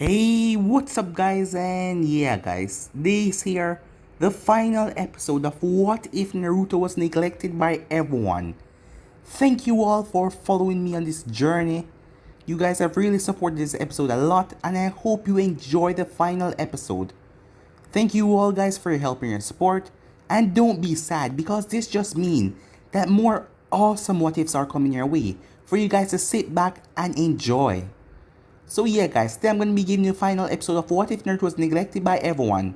Hey, what's up guys? And yeah guys, this here, the final episode of What If Naruto Was Neglected by Everyone. Thank you all for following me on this journey. You guys have really supported this episode a lot and I hope you enjoy the final episode. Thank you all guys for your help and your support. And don't be sad because this just means that more awesome what ifs are coming your way for you guys to sit back and enjoy. So yeah guys, today I'm going to be giving you a final episode of What If Naruto Was Neglected by Everyone.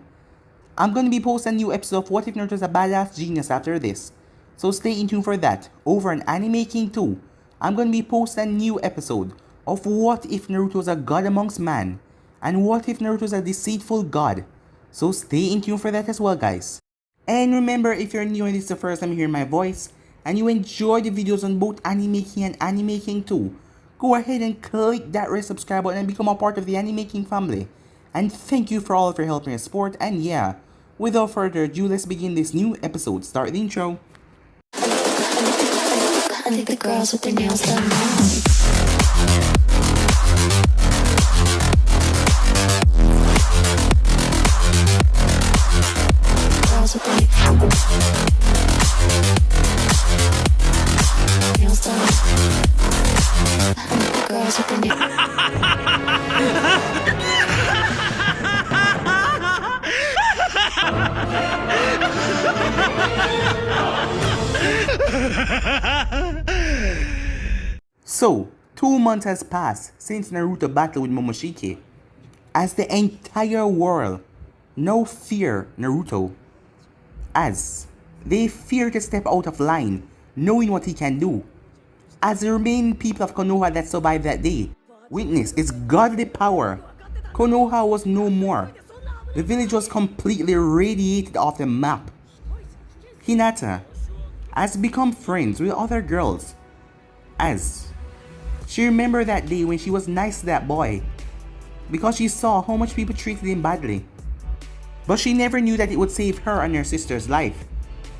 I'm going to be posting a new episode of What If Naruto Was a Badass Genius after this. So stay in tune for that. Over on Anime King 2, I'm going to be posting a new episode of What If Naruto Was a God Amongst Man and What If Naruto Was a Deceitful God. So stay in tune for that as well guys. And remember, if you're new and this is the first time you hear my voice and you enjoy the videos on both Anime King and Anime King 2, go ahead and click that red subscribe button and become a part of the Anime King family. And thank you for all of your help and your support. And yeah, without further ado, let's begin this new episode. Start the intro. I think the girls with their nails done now. Girls with their nails done. I think the girls with their So, 2 months has passed since Naruto battled with Momoshiki, as the entire world now fear Naruto, as they fear to step out of line, knowing what he can do. As the remaining people of Konoha that survived that day witnessed its godly power, Konoha was no more. The village was completely radiated off the map. Hinata has become friends with other girls, as she remembered that day when she was nice to that boy because she saw how much people treated him badly. But she never knew that it would save her and her sister's life,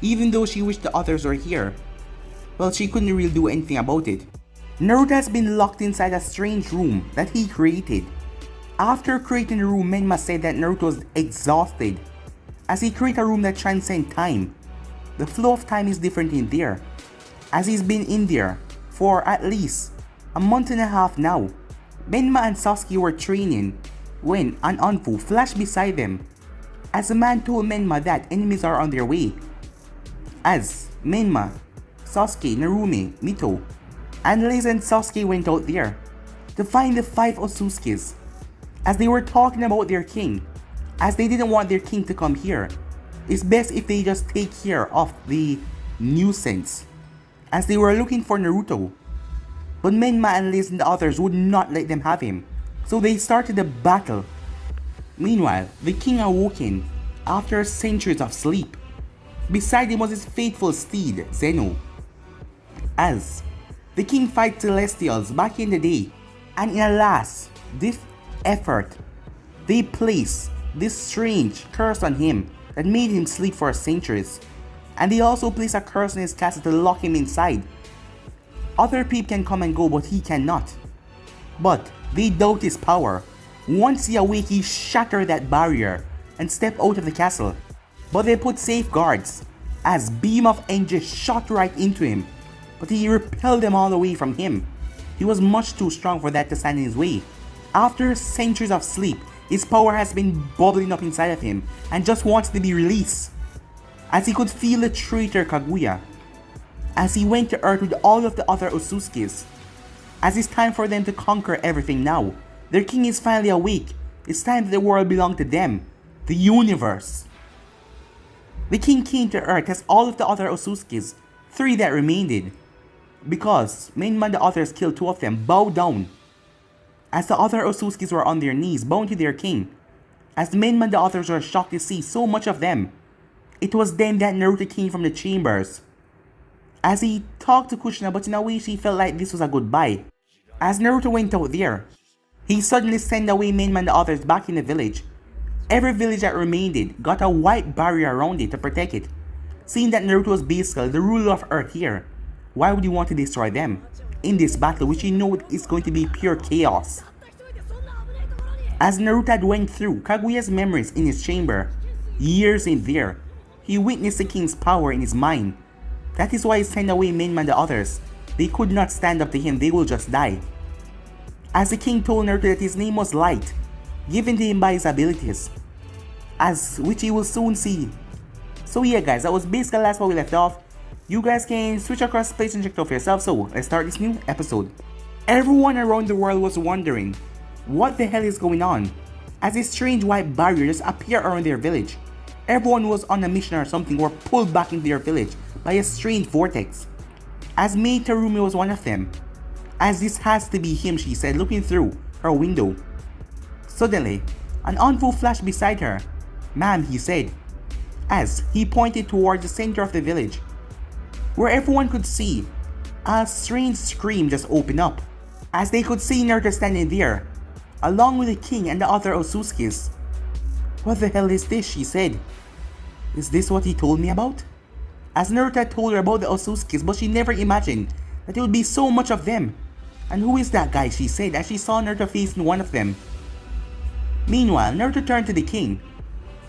even though she wished the others were here. Well, she couldn't really do anything about it. Naruto has been locked inside a strange room that he created. After creating the room, Menma said that Naruto was exhausted, as he created a room that transcends time. The flow of time is different in there, as he's been in there for at least a month and a half now. Menma and Sasuke were training when an Anfu flashed beside them, as the man told Menma that enemies are on their way. As Menma, Sasuke, Narumi, Mito, and Liz and Sasuke went out there to find the 5 Otsukis, as they were talking about their king, as they didn't want their king to come here. It's best if they just take care of the nuisance, as they were looking for Naruto. But Menma and Liz and the others would not let them have him, so they started a battle. Meanwhile, the king awoken after centuries of sleep. Beside him was his faithful steed, Zeno. As the king fight celestials back in the day, and in a last ditch effort, they placed this strange curse on him that made him sleep for centuries. And they also placed a curse on his castle to lock him inside. Other people can come and go, but he cannot. But they doubt his power. Once he awake, he shattered that barrier and stepped out of the castle. But they put safeguards, as beam of energy shot right into him, but he repelled them all away from him. He was much too strong for that to stand in his way. After centuries of sleep, his power has been bubbling up inside of him and just wants to be released. As he could feel the traitor Kaguya, as he went to Earth with all of the other Otsukis. As it's time for them to conquer everything now. Their king is finally awake. It's time that the world belonged to them, the universe. The king came to Earth as all of the other Otsukis, 3 that remained, because Menma and the others killed 2 of them, bowed down. As the other Otsukis were on their knees, bowing to their king. As Menma and the others were shocked to see so much of them. It was then that Naruto came from the chambers. As he talked to Kushina, but in a way she felt like this was a goodbye. As Naruto went out there, he suddenly sent away Menma and the others back in the village. Every village that remained got a white barrier around it to protect it. Seeing that Naruto was basically the ruler of Earth here, why would you want to destroy them? In this battle, which you know is going to be pure chaos. As Naruto had went through Kaguya's memories in his chamber, years in there, he witnessed the king's power in his mind. That is why he sent away Menma and the others. They could not stand up to him, they will just die. As the king told Naruto that his name was Light, given to him by his abilities, as which he will soon see. So yeah guys, that was basically the last where we left off. You guys can switch across the place and check it out for yourself, so let's start this new episode. Everyone around the world was wondering, what the hell is going on? As a strange white barrier just appeared around their village. Everyone was on a mission or something or pulled back into their village by a strange vortex. As Mei Terumi was one of them. As this has to be him, she said, looking through her window. Suddenly, an Anfu flashed beside her. Ma'am, he said, as he pointed towards the center of the village, where everyone could see a strange scream just open up, as they could see Naruto standing there, along with the king and the other Otsutskis. What the hell is this, she said. Is this what he told me about? As Naruto had told her about the Otsutskis, but she never imagined that there would be so much of them. And who is that guy, she said, as she saw Naruto facing one of them. Meanwhile, Naruto turned to the king.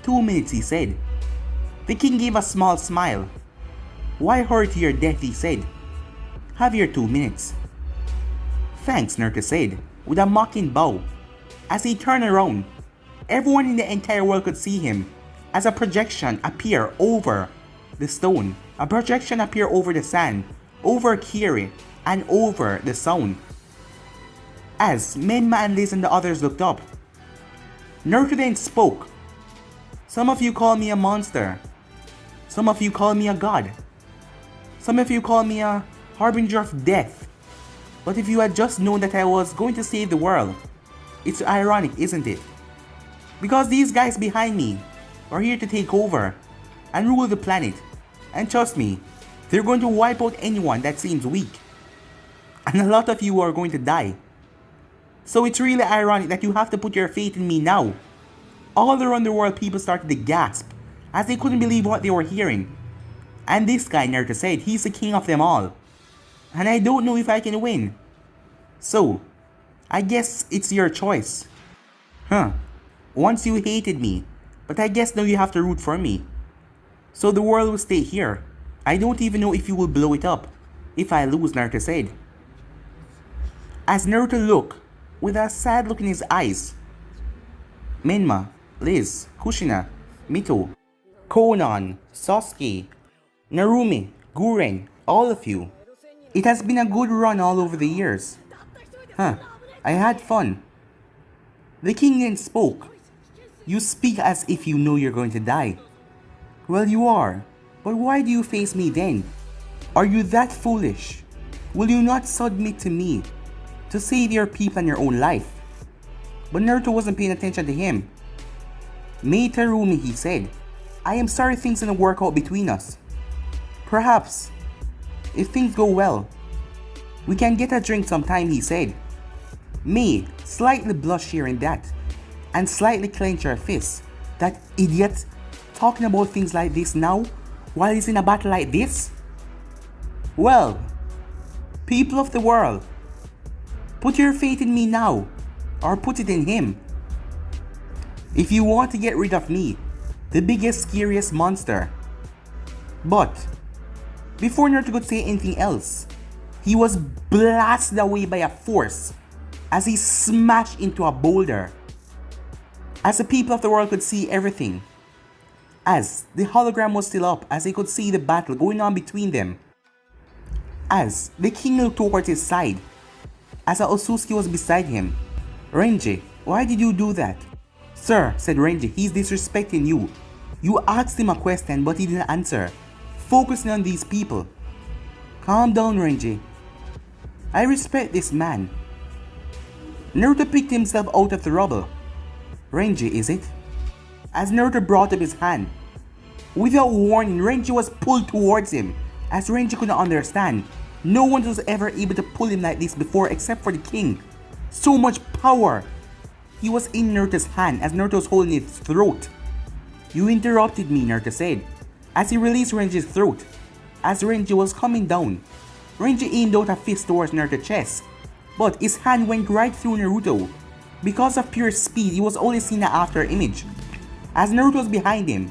2 minutes, he said. The king gave a small smile. Why hurry to your death, he said. Have your 2 minutes. Thanks, Naruto said, with a mocking bow. As he turned around, everyone in the entire world could see him, as a projection appeared over the stone, a projection appeared over the sand, over Kiri, and over the sound. As Menma and Liz and the others looked up, Naruto then spoke. Some of you call me a monster. Some of you call me a god. Some of you call me a harbinger of death. But if you had just known that I was going to save the world, it's ironic, isn't it? Because these guys behind me are here to take over and rule the planet. And trust me, they're going to wipe out anyone that seems weak. And a lot of you are going to die. So it's really ironic that you have to put your faith in me now. All around the world, people started to gasp as they couldn't believe what they were hearing. And this guy, Naruto said, he's the king of them all. And I don't know if I can win. So, I guess it's your choice. Once you hated me, but I guess now you have to root for me. So the world will stay here. I don't even know if you will blow it up if I lose, Naruto said. As Naruto looked, with a sad look in his eyes, Menma, Liz, Kushina, Mito, Konan, Sasuke, Narumi, Guren, all of you. It has been a good run all over the years. I had fun. The king then spoke. You speak as if you know you're going to die. Well, you are. But why do you face me then? Are you that foolish? Will you not submit to me to save your people and your own life? But Naruto wasn't paying attention to him. Mei Terumi, he said, I am sorry things didn't work out between us. Perhaps, if things go well, we can get a drink sometime, he said. Mei slightly blushed hearing that, and slightly clenched her fist. That idiot, talking about things like this now, while he's in a battle like this? Well, people of the world, put your faith in me now, or put it in him. If you want to get rid of me, the biggest, scariest monster. But, before Naruto could say anything else, he was blasted away by a force as he smashed into a boulder. As the people of the world could see everything, as the hologram was still up, as they could see the battle going on between them. As the king looked towards his side, as Otsutsuki was beside him. Renji, why did you do that? Sir, said Renji, he's disrespecting you. You asked him a question but he didn't answer, focusing on these people. Calm down, Renji. I respect this man. Naruto picked himself out of the rubble. Renji, is it? As Naruto brought up his hand, without warning, Renji was pulled towards him. As Renji could not understand, no one was ever able to pull him like this before except for the king. So much power! He was in Naruto's hand as Naruto was holding his throat. You interrupted me, Naruto said, as he released Renji's throat. As Renji was coming down, Renji aimed out a fist towards Naruto's chest, but his hand went right through Naruto. Because of pure speed, he was only seen an after image. As Naruto was behind him,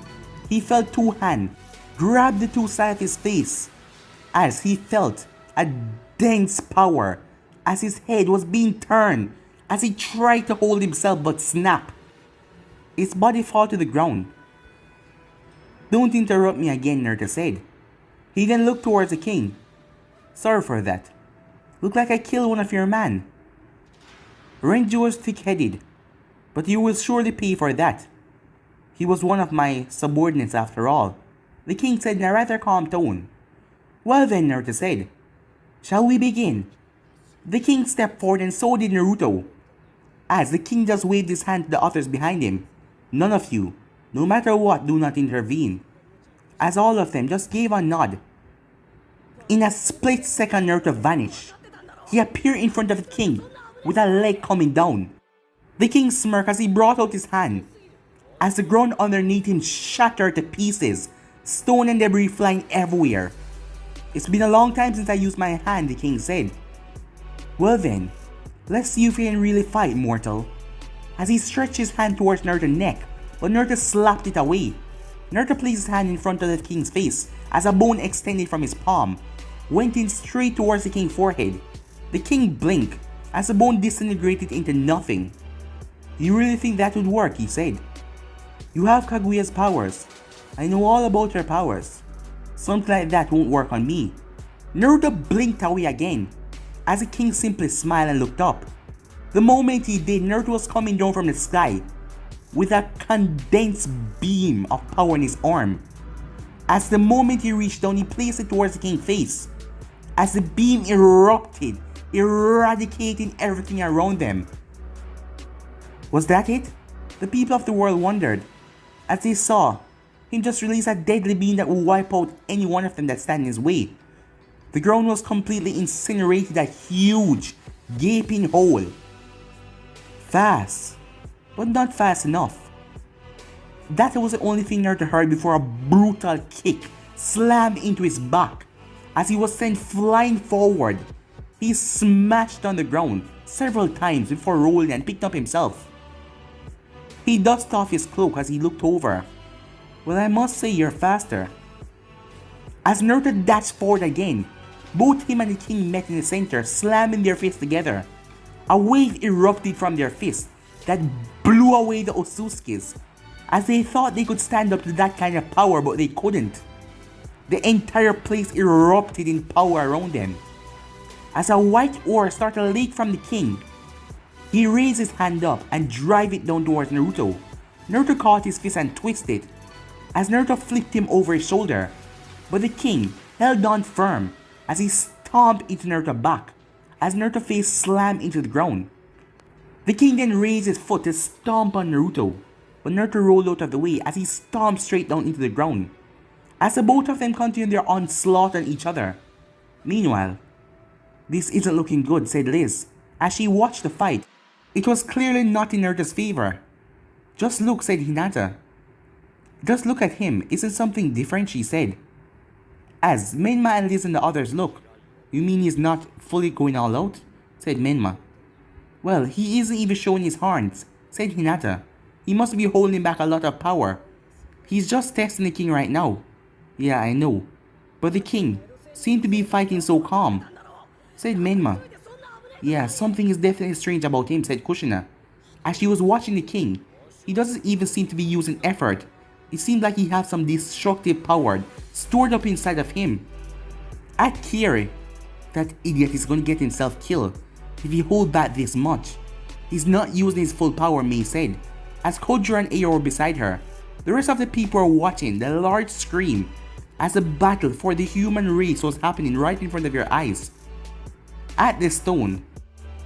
he felt two hands grab the two sides of his face as he felt a dense power as his head was being turned as he tried to hold himself but snap. His body fell to the ground. "Don't interrupt me again," Naruto said. He then looked towards the king. "Sorry for that. Look like I killed one of your men. Renju was thick-headed, but you will surely pay for that. He was one of my subordinates after all," the king said in a rather calm tone. "Well then," Naruto said, "shall we begin?" The king stepped forward and so did Naruto. As the king just waved his hand to the others behind him, "None of you, no matter what, do not intervene." As all of them just gave a nod. In a split second, Naruto vanished. He appeared in front of the king with a leg coming down. The king smirked as he brought out his hand. As the ground underneath him shattered to pieces, stone and debris flying everywhere. "It's been a long time since I used my hand," the king said. "Well then, let's see if you can really fight, mortal." As he stretched his hand towards Naruto's neck, but Naruto slapped it away. Naruto placed his hand in front of the king's face as a bone extended from his palm, went in straight towards the king's forehead. The king blinked as the bone disintegrated into nothing. "You really think that would work?" he said. "You have Kaguya's powers. I know all about your powers. Something like that won't work on me." Naruto blinked away again as the king simply smiled and looked up. The moment he did, Naruto was coming down from the sky with a condensed beam of power in his arm. As the moment he reached down, he placed it towards the king's face. As the beam erupted, eradicating everything around them. Was that it? The people of the world wondered as they saw him just release a deadly beam that would wipe out any one of them that stand in his way. The ground was completely incinerated, a huge, gaping hole. Fast, but not fast enough. That was the only thing Naruto heard before a brutal kick slammed into his back. As he was sent flying forward, he smashed on the ground several times before rolling and picked up himself. He dusted off his cloak as he looked over. "Well, I must say you're faster." As Naruto dashed forward again, both him and the king met in the center, slamming their fists together. A wave erupted from their fists that blew away the Otsutskis, as they thought they could stand up to that kind of power, but they couldn't. The entire place erupted in power around them. As a white aura started to leak from the king, he raised his hand up and drove it down towards Naruto. Naruto caught his fist and twisted, as Naruto flipped him over his shoulder, but the king held on firm as he stomped into Naruto's back, as Naruto's face slammed into the ground. The king then raised his foot to stomp on Naruto, but Naruto rolled out of the way as he stomped straight down into the ground. As the both of them continued their onslaught on each other. Meanwhile, "This isn't looking good," said Liz, as she watched the fight. It was clearly not in Naruto's favor. "Just look," said Hinata. "Just look at him, isn't something different?" she said. As Menma and Liz and the others looked. "You mean he's not fully going all out?" said Menma. "Well, he isn't even showing his horns," said Hinata. "He must be holding back a lot of power. He's just testing the king right now." "Yeah, I know. But the king seemed to be fighting so calm," said Menma. "Yeah, something is definitely strange about him," said Kushina. As she was watching the king, he doesn't even seem to be using effort. It seemed like he had some destructive power stored up inside of him. At Kiri, "That idiot is going to get himself killed if he hold back this much. He's not using his full power," Mei said, as Kojiro and Ayo were beside her. The rest of the people were watching the large screen as the battle for the human race was happening right in front of your eyes. At the stone,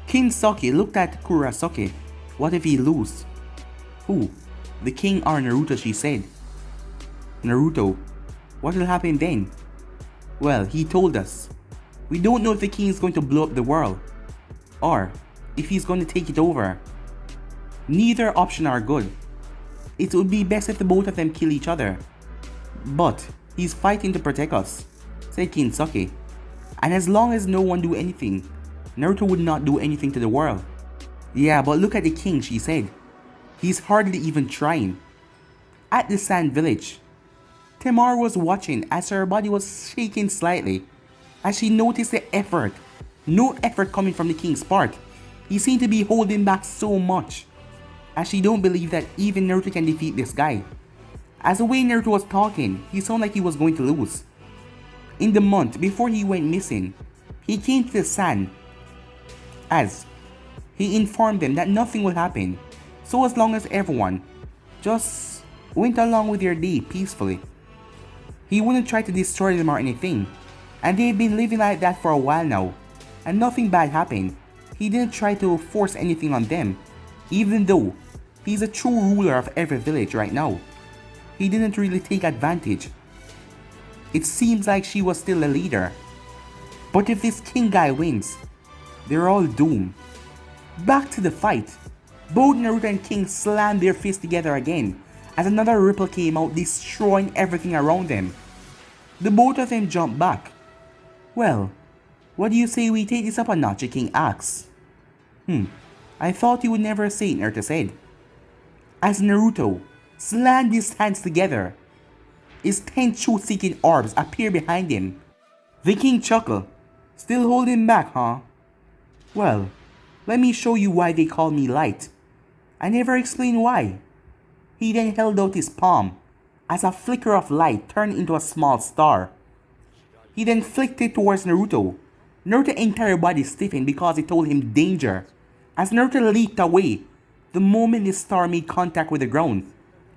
Kinsoki looked at Kurasuke. "What if he lose?" "Who? The king or Naruto?" she said. "Naruto. What will happen then?" "Well, he told us. We don't know if the king is going to blow up the world, or if he's going to take it over. Neither option are good. It would be best if the both of them kill each other. But he's fighting to protect us," said Kinsoki. "And as long as no one do anything, Naruto would not do anything to the world." Yeah, but look at the king, she said. He's hardly even trying. At the sand village, Tamar was watching as her body was shaking slightly as she noticed the effort. No effort coming from the king's part. He seemed to be holding back so much. As she don't believe that even Naruto can defeat this guy. As the way Naruto was talking, he sounded like he was going to lose. In the month before he went missing, he came to the sand as he informed them that nothing would happen, so as long as everyone just went along with their day peacefully. He wouldn't try to destroy them or anything, and they've been living like that for a while now, and nothing bad happened. He didn't try to force anything on them, even though he's a true ruler of every village right now. He didn't really take advantage. It seems like she was still a leader. But if this king guy wins, they're all doomed. Back to the fight. Both Naruto and King slammed their fists together again as another ripple came out, destroying everything around them. The both of them jumped back. Well, what do you say we take this up a notch, the king asked. I thought you would never say it, Naruto said. As Naruto slammed his hands together, his 10 truth-seeking orbs appeared behind him. The king chuckled. Still holding back, huh? Well, let me show you why they call me Light. I never explained why. He then held out his palm as a flicker of light turned into a small star. He then flicked it towards Naruto. Naruto's entire body stiffened because it told him danger. As Naruto leaped away, the moment the star made contact with the ground,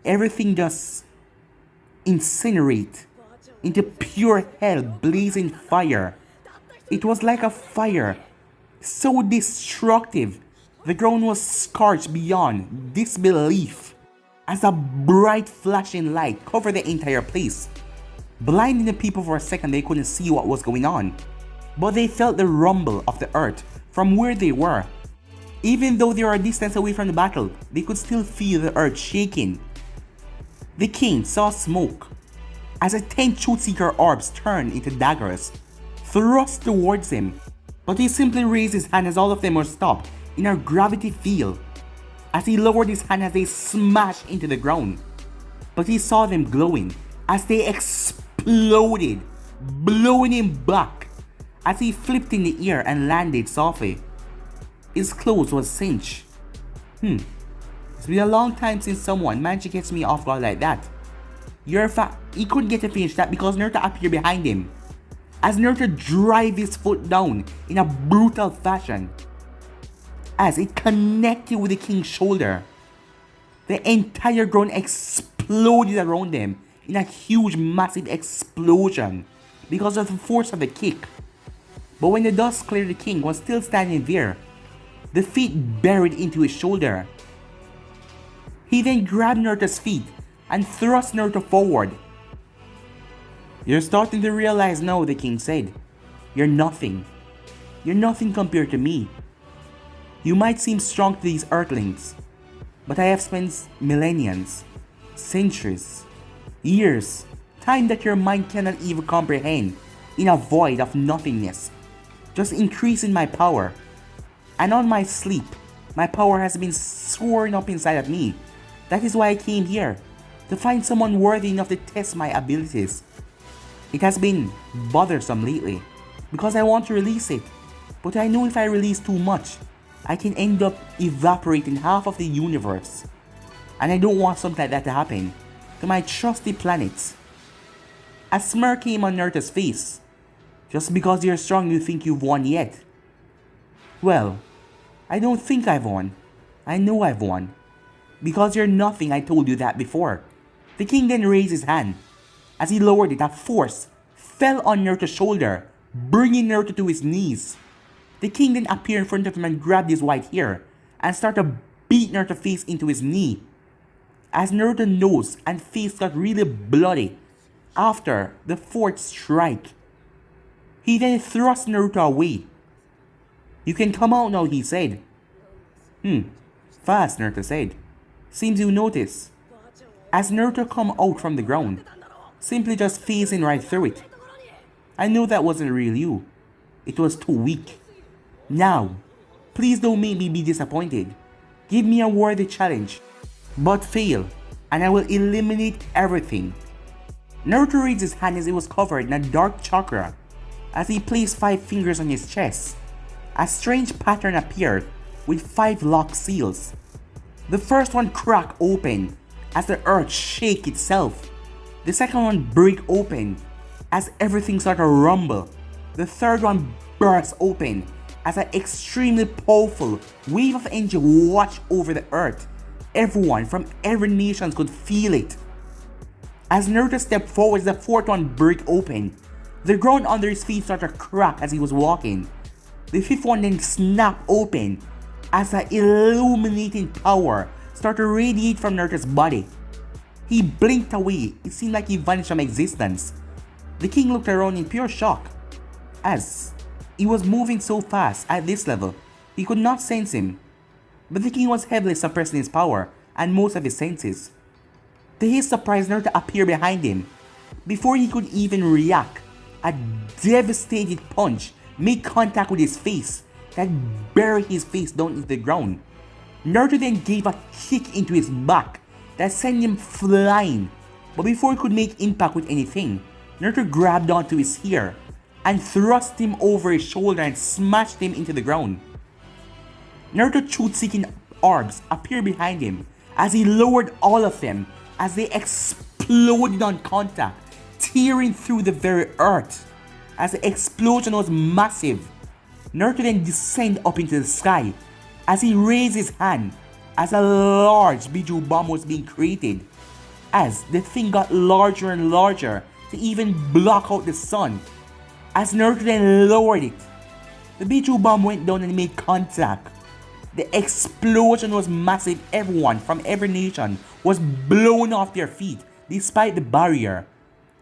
everything just incinerate into pure hell blazing fire. It was like a fire so destructive, the ground was scorched beyond disbelief as a bright flashing light covered the entire place. Blinding the people for a second, they couldn't see what was going on, but they felt the rumble of the earth from where they were. Even though they were a distance away from the battle, they could still feel the earth shaking. The king saw smoke as the 10 Truth Seeker orbs turned into daggers, thrust towards him, but he simply raised his hand as all of them were stopped in a gravity field. As he lowered his hand as they smashed into the ground, but he saw them glowing as they exploded, blowing him back as he flipped in the air and landed softly. His clothes was cinched. It's been a long time since someone managed to catch me off guard like that. He couldn't get to finish that because Naruto appeared behind him. As Naruto drive his foot down in a brutal fashion, as it connected with the king's shoulder, the entire ground exploded around them in a huge massive explosion because of the force of the kick. But when the dust cleared, the king was still standing there, the feet buried into his shoulder. He then grabbed Naruto's feet and thrust Naruto forward. You're starting to realize now, the king said. You're nothing. You're nothing compared to me. You might seem strong to these earthlings, but I have spent millenniums, centuries, years, time that your mind cannot even comprehend, in a void of nothingness, just increasing my power. And on my sleep, my power has been soaring up inside of me. That is why I came here, to find someone worthy enough to test my abilities. It has been bothersome lately, because I want to release it, but I know if I release too much, I can end up evaporating half of the universe. And I don't want something like that to happen to my trusty planets. A smirk came on Naruto's face. Just because you're strong, you think you've won yet? Well, I don't think I've won. I know I've won. Because you're nothing, I told you that before. The king then raised his hand. As he lowered it, a force fell on Naruto's shoulder, bringing Naruto to his knees. The king then appeared in front of him and grabbed his white hair and started to beat Naruto's face into his knee. As Naruto's nose and face got really bloody after the fourth strike, he then thrust Naruto away. You can come out now, he said. Fast, Naruto said. Seems you notice. As Naruto come out from the ground, simply just phasing right through it. I knew that wasn't real you. It was too weak. Now, Please don't make me be disappointed. Give me a worthy challenge, but fail, and I will eliminate everything. Naruto raised his hand as it was covered in a dark chakra. As he placed 5 fingers on his chest, a strange pattern appeared with 5 locked seals. The first one cracked open as the earth shook itself. The second one broke open as everything started to rumble. The third one burst open as an extremely powerful wave of energy washed over the earth. Everyone from every nation could feel it. As Naruto stepped forward, the fourth one broke open. The ground under his feet started to crack as he was walking. The fifth one then snapped open as an illuminating power started to radiate from Naruto's body. He blinked away. It seemed like he vanished from existence. The king looked around in pure shock. As he was moving so fast at this level, he could not sense him. But the king was heavily suppressing his power and most of his senses. To his surprise, Naruto appeared behind him. Before he could even react, a devastating punch made contact with his face that buried his face down into the ground. Naruto then gave a kick into his back that sent him flying. But before he could make impact with anything, Naruto grabbed onto his hair and thrust him over his shoulder and smashed him into the ground. Naruto's truth-seeking orbs appeared behind him as he lowered all of them as they exploded on contact, tearing through the very earth. As the explosion was massive, Naruto then descended up into the sky as he raised his hand as a large Biju bomb was being created. As the thing got larger and larger to even block out the sun. As Naruto then lowered it, the Biju bomb went down and made contact. The explosion was massive. Everyone from every nation was blown off their feet despite the barrier,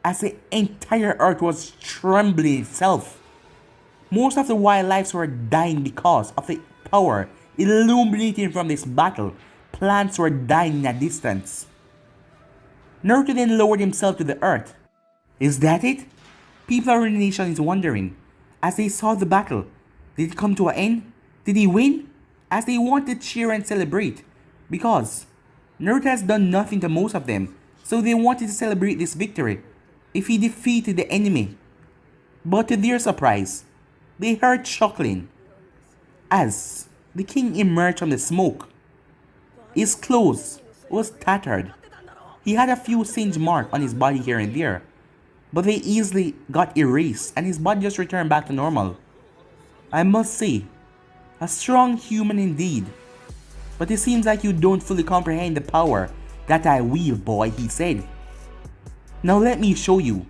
as the entire earth was trembling itself. Most of the wildlife were dying because of the power illuminating from this battle. Plants were dying in a distance. Naruto then lowered himself to the earth. Is that it? People around the nation is wondering as they saw the battle. Did it come to an end? Did he win? As they want to cheer and celebrate, because Naruto has done nothing to most of them, so they wanted to celebrate this victory if he defeated the enemy. But to their surprise, they heard chuckling as the king emerged from the smoke. His clothes was tattered. He had a few singe marks on his body here and there, but they easily got erased and his body just returned back to normal. I must say, a strong human indeed. But it seems like you don't fully comprehend the power that I wield, boy, he said. Now let me show you.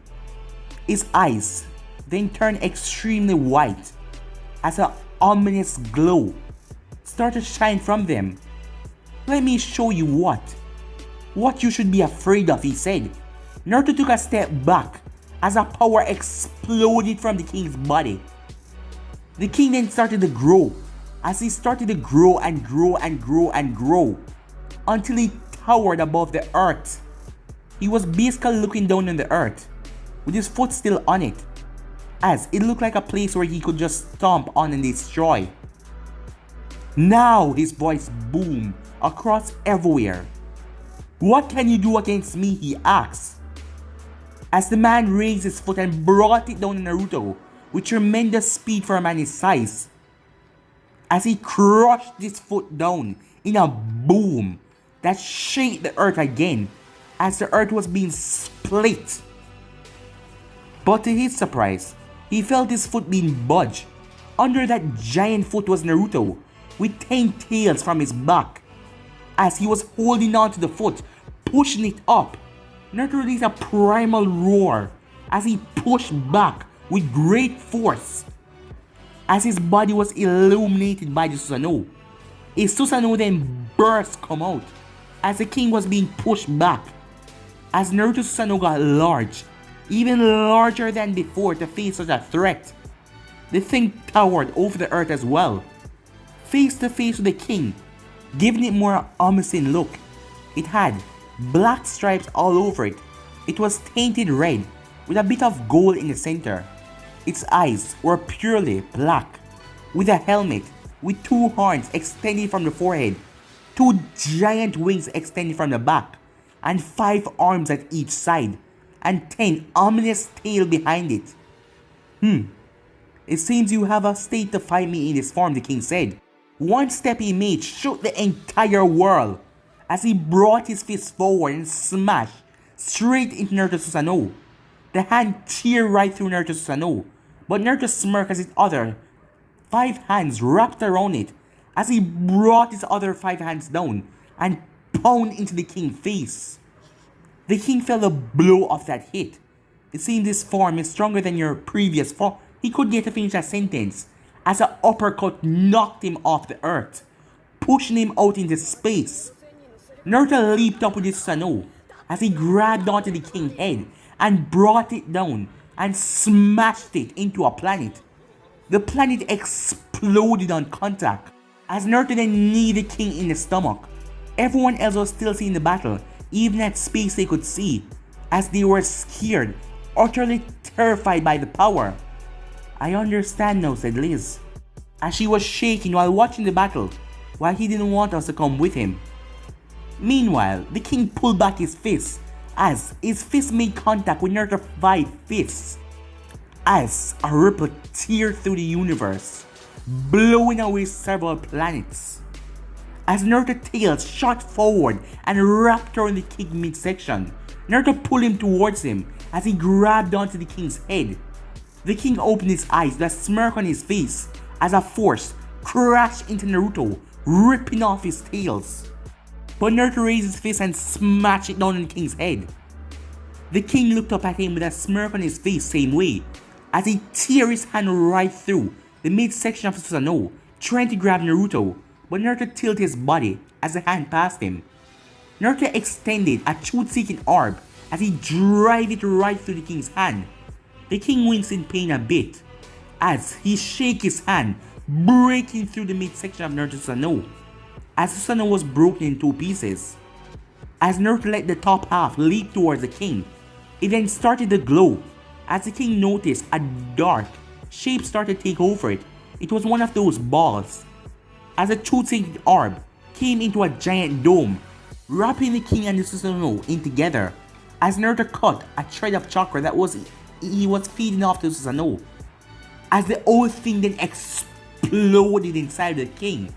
His eyes then turned extremely white as an ominous glow started to shine from them. Let me show you what you should be afraid of, he said. Naruto took a step back as a power exploded from the king's body. The king then started to grow. As he started to grow and grow and grow and grow until he towered above the earth. He was basically looking down on the earth with his foot still on it, as it looked like a place where he could just stomp on and destroy. Now his voice boomed across everywhere. What can you do against me, he asked. As the man raised his foot and brought it down on Naruto with tremendous speed for a man his size. As he crushed his foot down in a boom that shook the earth again as the earth was being split. But to his surprise, he felt his foot being budged. Under that giant foot was Naruto with 10 tails from his back. As he was holding on to the foot, pushing it up, Naruto released a primal roar as he pushed back with great force. As his body was illuminated by the Susanoo, a Susanoo then burst come out as the king was being pushed back. As Naruto's Susanoo got large, even larger than before to face such a threat, the thing towered over the earth as well, face to face with the king, giving it more menacing look. It had black stripes all over it. It was tainted red with a bit of gold in the center. Its eyes were purely black, with a helmet with 2 horns extending from the forehead, 2 giant wings extending from the back, and 5 arms at each side, and 10 ominous tails behind it. It seems you have a stayed to fight me in this form, the king said. One step he made shook the entire world as he brought his fist forward and smashed straight into Naruto Susanoo. The hand teared right through Naruto Susanoo, but Naruto smirked as his other 5 hands wrapped around it as he brought his other 5 hands down and pounded into the king's face. The king felt a blow of that hit. It seemed this form is stronger than your previous form. He couldn't get to finish that sentence as an uppercut knocked him off the earth, pushing him out into space. Naruto leaped up with his Susanoo as he grabbed onto the king's head and brought it down and smashed it into a planet. The planet exploded on contact as Naruto then kneed the king in the stomach. Everyone else was still seeing the battle, even at space they could see, as they were scared, utterly terrified by the power. I understand now, said Liz, as she was shaking while watching the battle, while he didn't want us to come with him. Meanwhile, the king pulled back his fist as his fist made contact with Naruto's 5 fists, as a ripple teared through the universe, blowing away several planets. As Naruto's tail shot forward and wrapped around the king's midsection, Naruto pulled him towards him as he grabbed onto the king's head. The king opened his eyes with a smirk on his face as a force crashed into Naruto, ripping off his tails. But Naruto raised his fist and smashed it down on the king's head. The king looked up at him with a smirk on his face same way, as he tear his hand right through the midsection of Susanoo, trying to grab Naruto, but Naruto tilted his body as the hand passed him. Naruto extended a truth-seeking orb as he drive it right through the king's hand. The king winced in pain a bit as he shake his hand, breaking through the midsection of Naruto's Susanoo, as Susanoo was broken in 2 pieces. As Naruto let the top half leap towards the king, it then started to glow. As the king noticed a dark shape started to take over it, it was one of those balls. As a truth-seeking orb came into a giant dome, wrapping the king and the Susanoo in together, as Naruto cut a thread of chakra that he was feeding off to Susanoo. As the whole thing then exploded inside the king,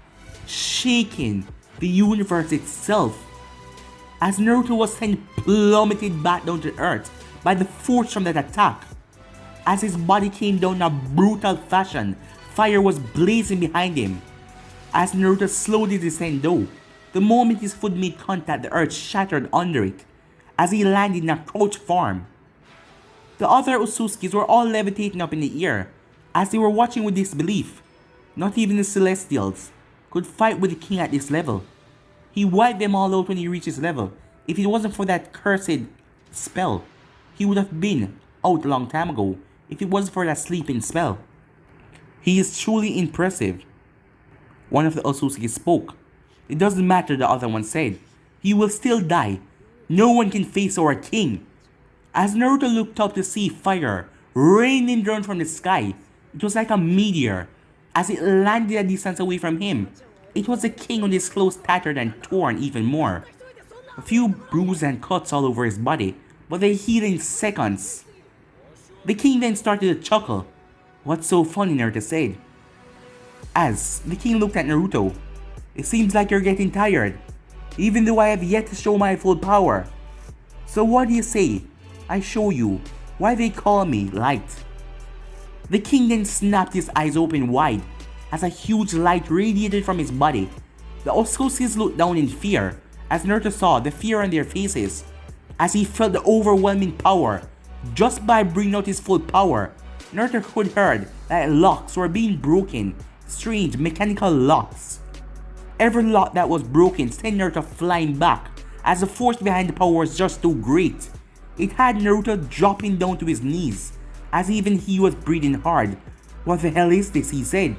shaking the universe itself. As Naruto was then plummeted back down to earth by the force from that attack. As his body came down in a brutal fashion, fire was blazing behind him. As Naruto slowly descended though, the moment his foot made contact, the earth shattered under it, as he landed in a crouch form. The other Otsutskis were all levitating up in the air, as they were watching with disbelief. Not even the Celestials could fight with the king at this level. He wiped them all out when he reached his level. If it wasn't for that cursed spell, he would have been out a long time ago, if it wasn't for that sleeping spell. He is truly impressive. One of the Otsutsuki spoke. It doesn't matter, the other one said. He will still die. No one can face our king. As Naruto looked up to see fire raining down from the sky, it was like a meteor. As it landed a distance away from him, it was the king with his clothes tattered and torn even more. A few bruises and cuts all over his body, but they healed in seconds. The king then started to chuckle. What's so funny, Naruto said. As the king looked at Naruto, it seems like you're getting tired, even though I have yet to show my full power. So what do you say I show you why they call me Light? The king then snapped his eyes open wide as a huge light radiated from his body. The Otsutskis looked down in fear as Naruto saw the fear on their faces, as he felt the overwhelming power. Just by bringing out his full power, Naruto could heard that locks were being broken, strange mechanical locks. Every lock that was broken sent Naruto flying back, as the force behind the power was just too great. It had Naruto dropping down to his knees, as even he was breathing hard. What the hell is this, he said.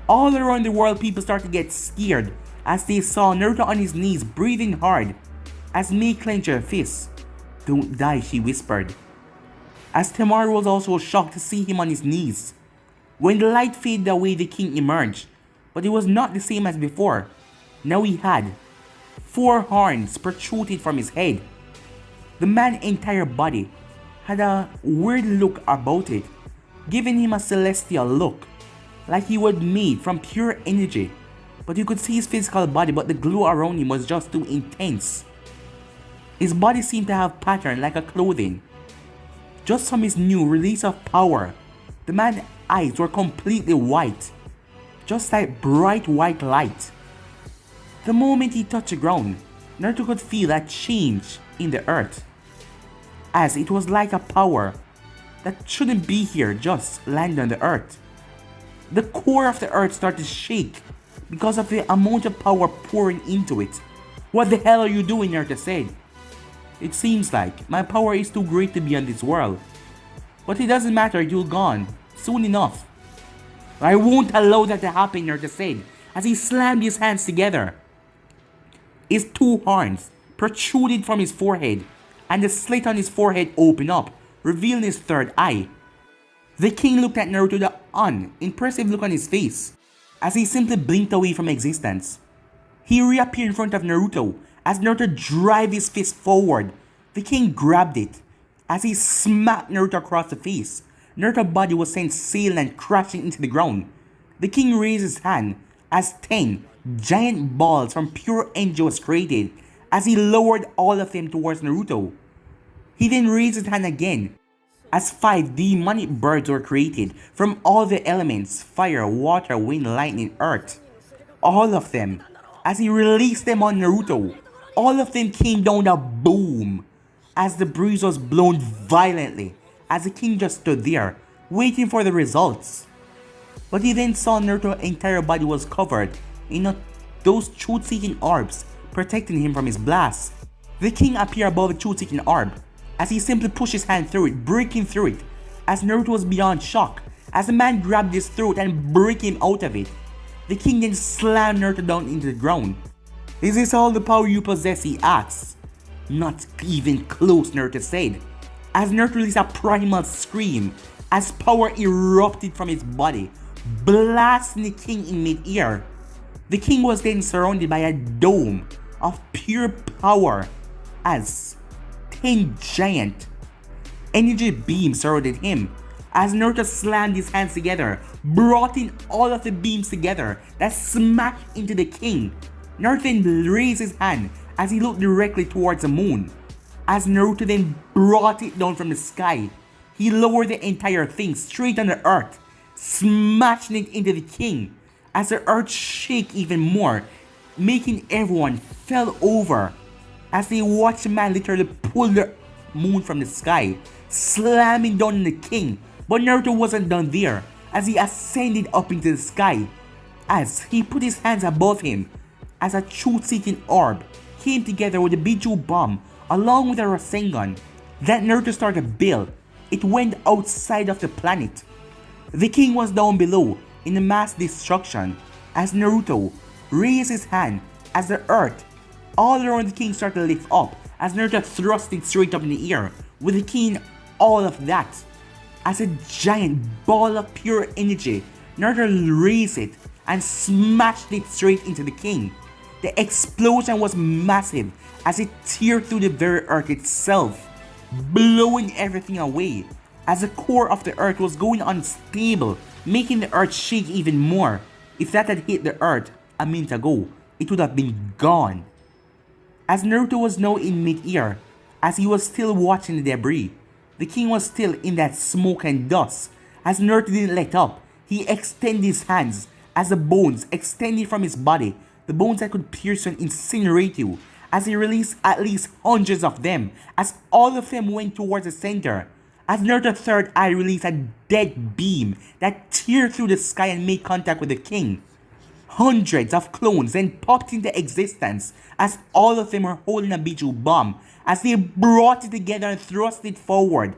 All around the world people started to get scared as they saw Naruto on his knees breathing hard, as Mei clenched her fists. Don't die, she whispered. As Tamaru was also shocked to see him on his knees. When the light faded away, the king emerged, but it was not the same as before. Now he had 4 horns protruded from his head. The man's entire body had a weird look about it, giving him a celestial look, like he was made from pure energy. But you could see his physical body, but the glow around him was just too intense. His body seemed to have pattern like a clothing. Just from his new release of power, the man's eyes were completely white, just like bright white light. The moment he touched the ground, Naruto could feel a change in the earth, as it was like a power that shouldn't be here just landed on the earth. The core of the earth started to shake because of the amount of power pouring into it. "What the hell are you doing?" Naruto said. "It seems like my power is too great to be on this world. But it doesn't matter, you'll gone soon enough." "I won't allow that to happen," Naruto said as he slammed his hands together. His 2 horns protruded from his forehead, and the slit on his forehead opened up, revealing his third eye. The king looked at Naruto with an unimpressive look on his face, as he simply blinked away from existence. He reappeared in front of Naruto as Naruto drove his fist forward. The king grabbed it. As he smacked Naruto across the face, Naruto's body was sent sailing and crashing into the ground. The king raised his hand as 10 giant balls from pure energy was created as he lowered all of them towards Naruto. He then raised his hand again as 5 demonic birds were created from all the elements: fire, water, wind, lightning, earth. All of them. As he released them on Naruto, all of them came down a boom as the breeze was blown violently as the king just stood there waiting for the results. But he then saw Naruto's entire body was covered in those truth-seeking orbs protecting him from his blast. The king appeared above the truth-seeking orb as he simply pushed his hand through it, breaking through it, as Naruto was beyond shock as the man grabbed his throat and broke him out of it. The king then slammed Naruto down into the ground. "Is this all the power you possess?" he asked. "Not even close," Naruto said, as Naruto released a primal scream as power erupted from his body, blasting the king in mid-air. The king was then surrounded by a dome of pure power as 10 giant energy beams surrounded him. As Naruto slammed his hands together, brought in all of the beams together that smacked into the king. Naruto then raised his hand as he looked directly towards the moon. As Naruto then brought it down from the sky, he lowered the entire thing straight on the earth, smashing it into the king as the earth shook even more, making everyone fell over as they watched the man literally pull the moon from the sky, slamming down on the king. But Naruto wasn't done there as he ascended up into the sky as he put his hands above him as a truth-seeking orb came together with a Biju bomb along with a Rasengan that Naruto started to build. It went outside of the planet. The king was down below in the mass destruction as Naruto raised his hand as the earth all around the king started to lift up as Naruto thrust it straight up in the air with the king all of that. As a giant ball of pure energy, Naruto raised it and smashed it straight into the king. The explosion was massive as it teared through the very earth itself, blowing everything away as the core of the earth was going unstable, making the earth shake even more. If that had hit the earth a minute ago, it would have been gone. As Naruto was now in mid-air, as he was still watching the debris, the king was still in that smoke and dust. As Naruto didn't let up, he extended his hands as the bones extended from his body, the bones that could pierce and incinerate you, as he released at least hundreds of them, as all of them went towards the center. As Naruto's third eye released a dead beam that teared through the sky and made contact with the king. Hundreds of clones then popped into existence as all of them were holding a Biju bomb as they brought it together and thrust it forward.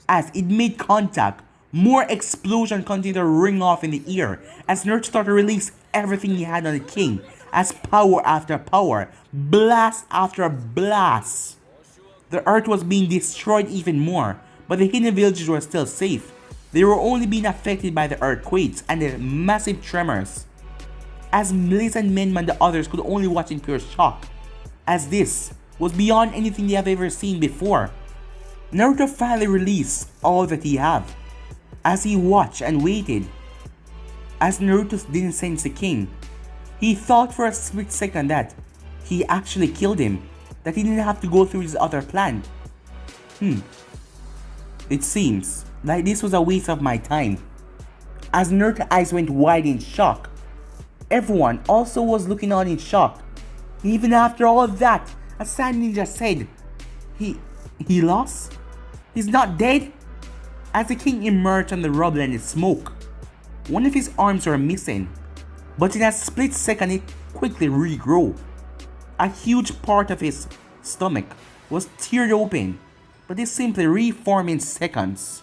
As it made contact, more explosions continued to ring off in the air as Naruto started to release everything he had on the king as power after power, blast after blast. The earth was being destroyed even more, but the hidden villages were still safe. They were only being affected by the earthquakes and the massive tremors. as Liz and Menma and the others could only watch in pure shock, as this was beyond anything they have ever seen before. Naruto finally released all that he had, as he watched and waited. As Naruto didn't sense the king, he thought for a split second that he actually killed him, that he didn't have to go through his other plan. It seems like this was a waste of my time. As Naruto's eyes went wide in shock, everyone also was looking on in shock. Even after all that, a Sand Ninja said, He lost? He's not dead? As the king emerged from the rubble and the smoke, one of his arms were missing, but in a split second it quickly regrew. A huge part of his stomach was teared open, but it simply reformed in seconds.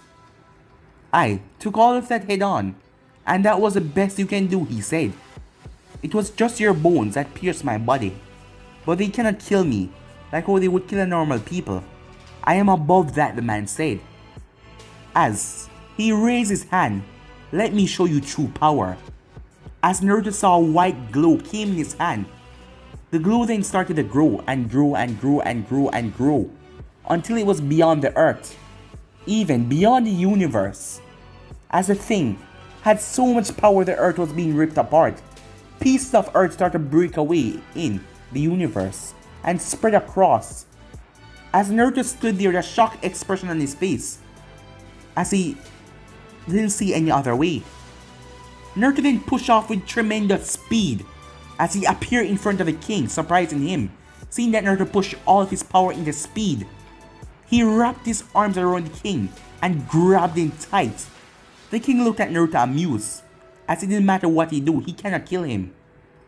I took all of that head on, and that was the best you can do, he said. It was just your bones that pierced my body, but they cannot kill me like how they would kill a normal people. I am above that, the man said. As he raised his hand, let me show you true power. As Naruto saw a white glow came in his hand, the glow then started to grow and grow and grow and grow and grow until it was beyond the earth, even beyond the universe. As the thing had so much power, the earth was being ripped apart. Pieces of earth started to break away in the universe and spread across. As Naruto stood there with a shocked expression on his face, as he didn't see any other way. Naruto then pushed off with tremendous speed as he appeared in front of the king, surprising him. Seeing that Naruto pushed all of his power into speed, he wrapped his arms around the king and grabbed him tight. The king looked at Naruto amused, as it didn't matter what he do, he cannot kill him.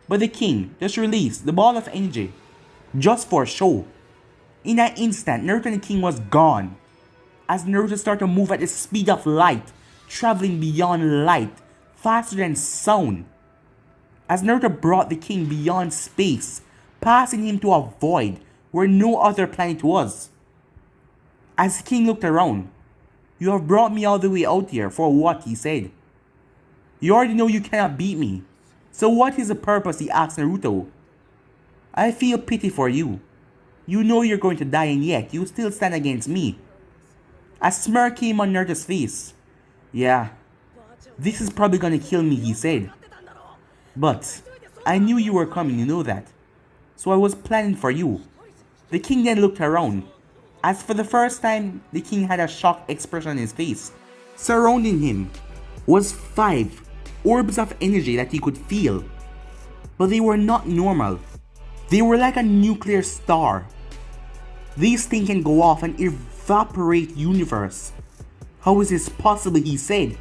But the king just released the ball of energy, just for show. In an instant, Naruto and the king was gone, as Naruto started to move at the speed of light, traveling beyond light, faster than sound. As Naruto brought the king beyond space, passing him to a void where no other planet was. As the king looked around, you have brought me all the way out here for what, he said. You already know you cannot beat me, so what is the purpose, he asked Naruto. I feel pity for you. You know you're going to die and yet you still stand against me. A smirk came on Naruto's face. Yeah, this is probably gonna kill me, he said. But I knew you were coming, you know that. So I was planning for you. The king then looked around, as for the first time the king had a shocked expression on his face. Surrounding him was 5 orbs of energy that he could feel. But they were not normal. They were like a nuclear star. These things can go off and evaporate universe. How is this possible, he said.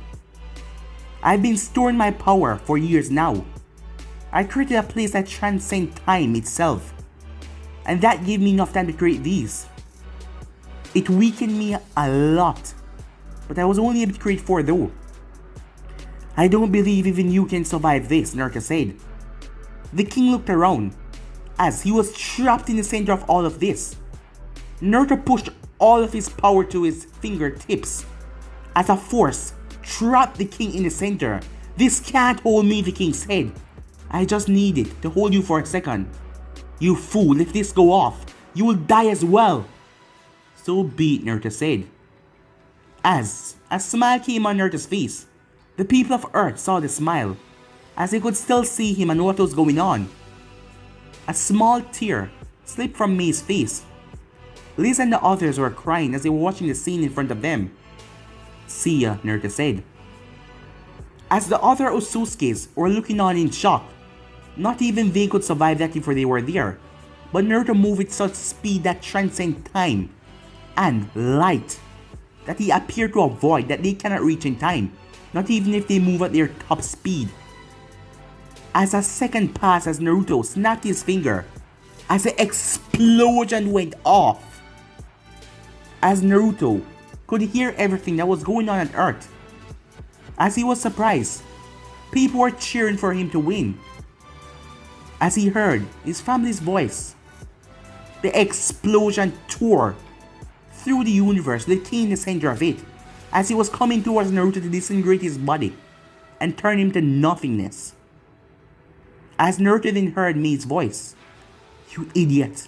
I've been storing my power for years now. I created a place that transcends time itself, and that gave me enough time to create these. It weakened me a lot, but I was only able to create 4 though. I don't believe even you can survive this, Naruto said. The king looked around, as he was trapped in the center of all of this. Naruto pushed all of his power to his fingertips, as a force trapped the king in the center. This can't hold me, the king said. I just need it to hold you for a second. You fool, if this go off, you will die as well. So be it, Naruto said. As a smile came on Naruto's face, the people of Earth saw the smile, as they could still see him and what was going on. A small tear slipped from Mei's face. Liz and the others were crying as they were watching the scene in front of them. See ya, Naruto said. As the other Otsutsuki's were looking on in shock, not even they could survive that before they were there, but Naruto moved with such speed that transcended time and light, that he appeared to avoid that they cannot reach in time, not even if they move at their top speed. As a second passed, as Naruto snapped his finger, as the explosion went off. As Naruto could hear everything that was going on Earth. As he was surprised, people were cheering for him to win. As he heard his family's voice, the explosion tore through the universe, the king in the center of it, as he was coming towards Naruto to disintegrate his body and turn him to nothingness. as Naruto then heard Mei's voice. "You idiot!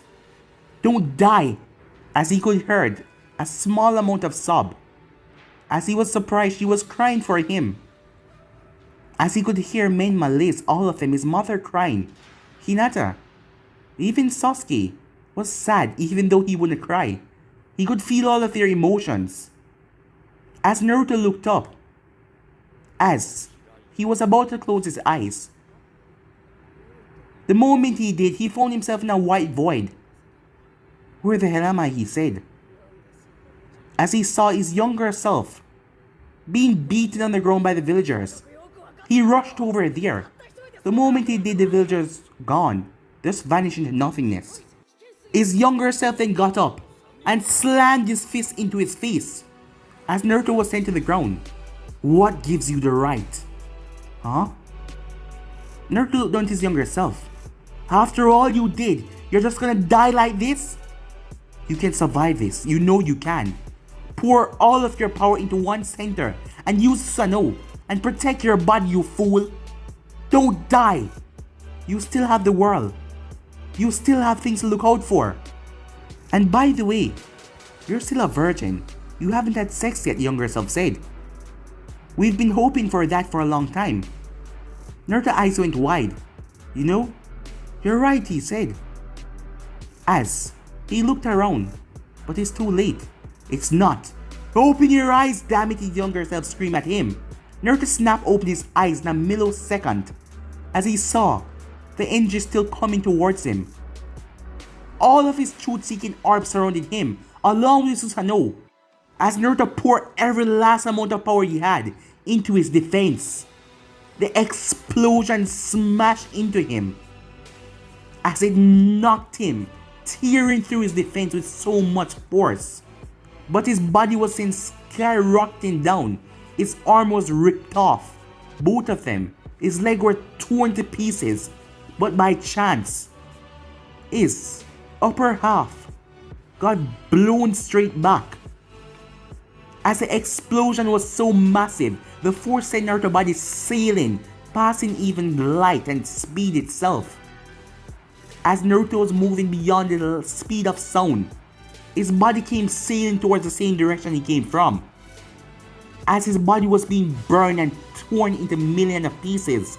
Don't die!" As he could heard a small amount of sob. As he was surprised she was crying for him. As he could hear Menma, Liz, all of them, his mother crying. Hinata, even Sasuke, was sad even though he wouldn't cry. He could feel all of their emotions. As Naruto looked up, as he was about to close his eyes, the moment he did, he found himself in a white void. "Where the hell am I?" he said. As he saw his younger self being beaten on the ground by the villagers, he rushed over there. The moment he did, the villagers gone, just vanished into nothingness. His younger self then got up and slammed his fist into his face as Naruto was sent to the ground. "What gives you the right?" Huh? Naruto looked down at his younger self. "After all you did, you're just gonna die like this? You can survive this. You know you can. Pour all of your power into one center and use Susanoo and protect your body, you fool. Don't die. You still have the world. You still have things to look out for. And by the way, you're still a virgin. You haven't had sex yet," younger self said. "We've been hoping for that for a long time." Naruto's eyes went wide. "You know, you're right," he said. As he looked around, but it's too late. It's not. "Open your eyes, damn it," his younger self screamed at him. Naruto snapped open his eyes in a millisecond as he saw the energy still coming towards him. All of his truth-seeking orbs surrounded him, along with Susanoo, as Naruto poured every last amount of power he had into his defense. The explosion smashed into him as it knocked him, tearing through his defense with so much force. But his body was sent skyrocketing down. His arm was ripped off. Both of them. His legs were torn to pieces. But by chance, his upper half got blown straight back. As the explosion was so massive, the force sent Naruto's body sailing, passing even light and speed itself. As Naruto was moving beyond the speed of sound, his body came sailing towards the same direction he came from. As his body was being burned and torn into millions of pieces,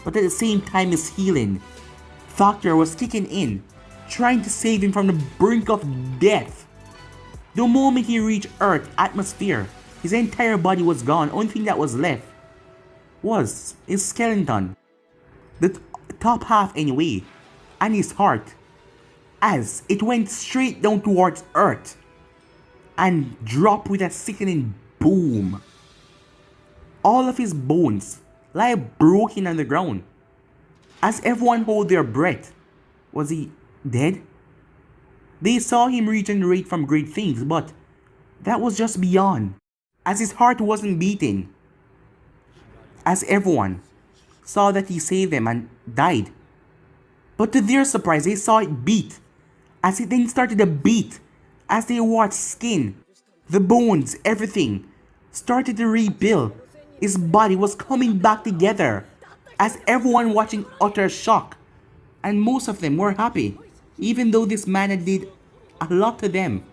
but at the same time his healing factor was kicking in, trying to save him from the brink of death. The moment he reached Earth's atmosphere, his entire body was gone. Only thing that was left was his skeleton, the top half anyway, and his heart, as it went straight down towards Earth and dropped with a sickening boom. All of his bones lie broken on the ground. As everyone held their breath, was he dead? They saw him regenerate from great things, but that was just beyond, as his heart wasn't beating. As everyone saw that he saved them and died. But to their surprise, they saw it beat, as it then started to beat, as they watched skin, the bones, everything started to rebuild. His body was coming back together, as everyone watching utter shock, and most of them were happy, even though this man had did a lot to them.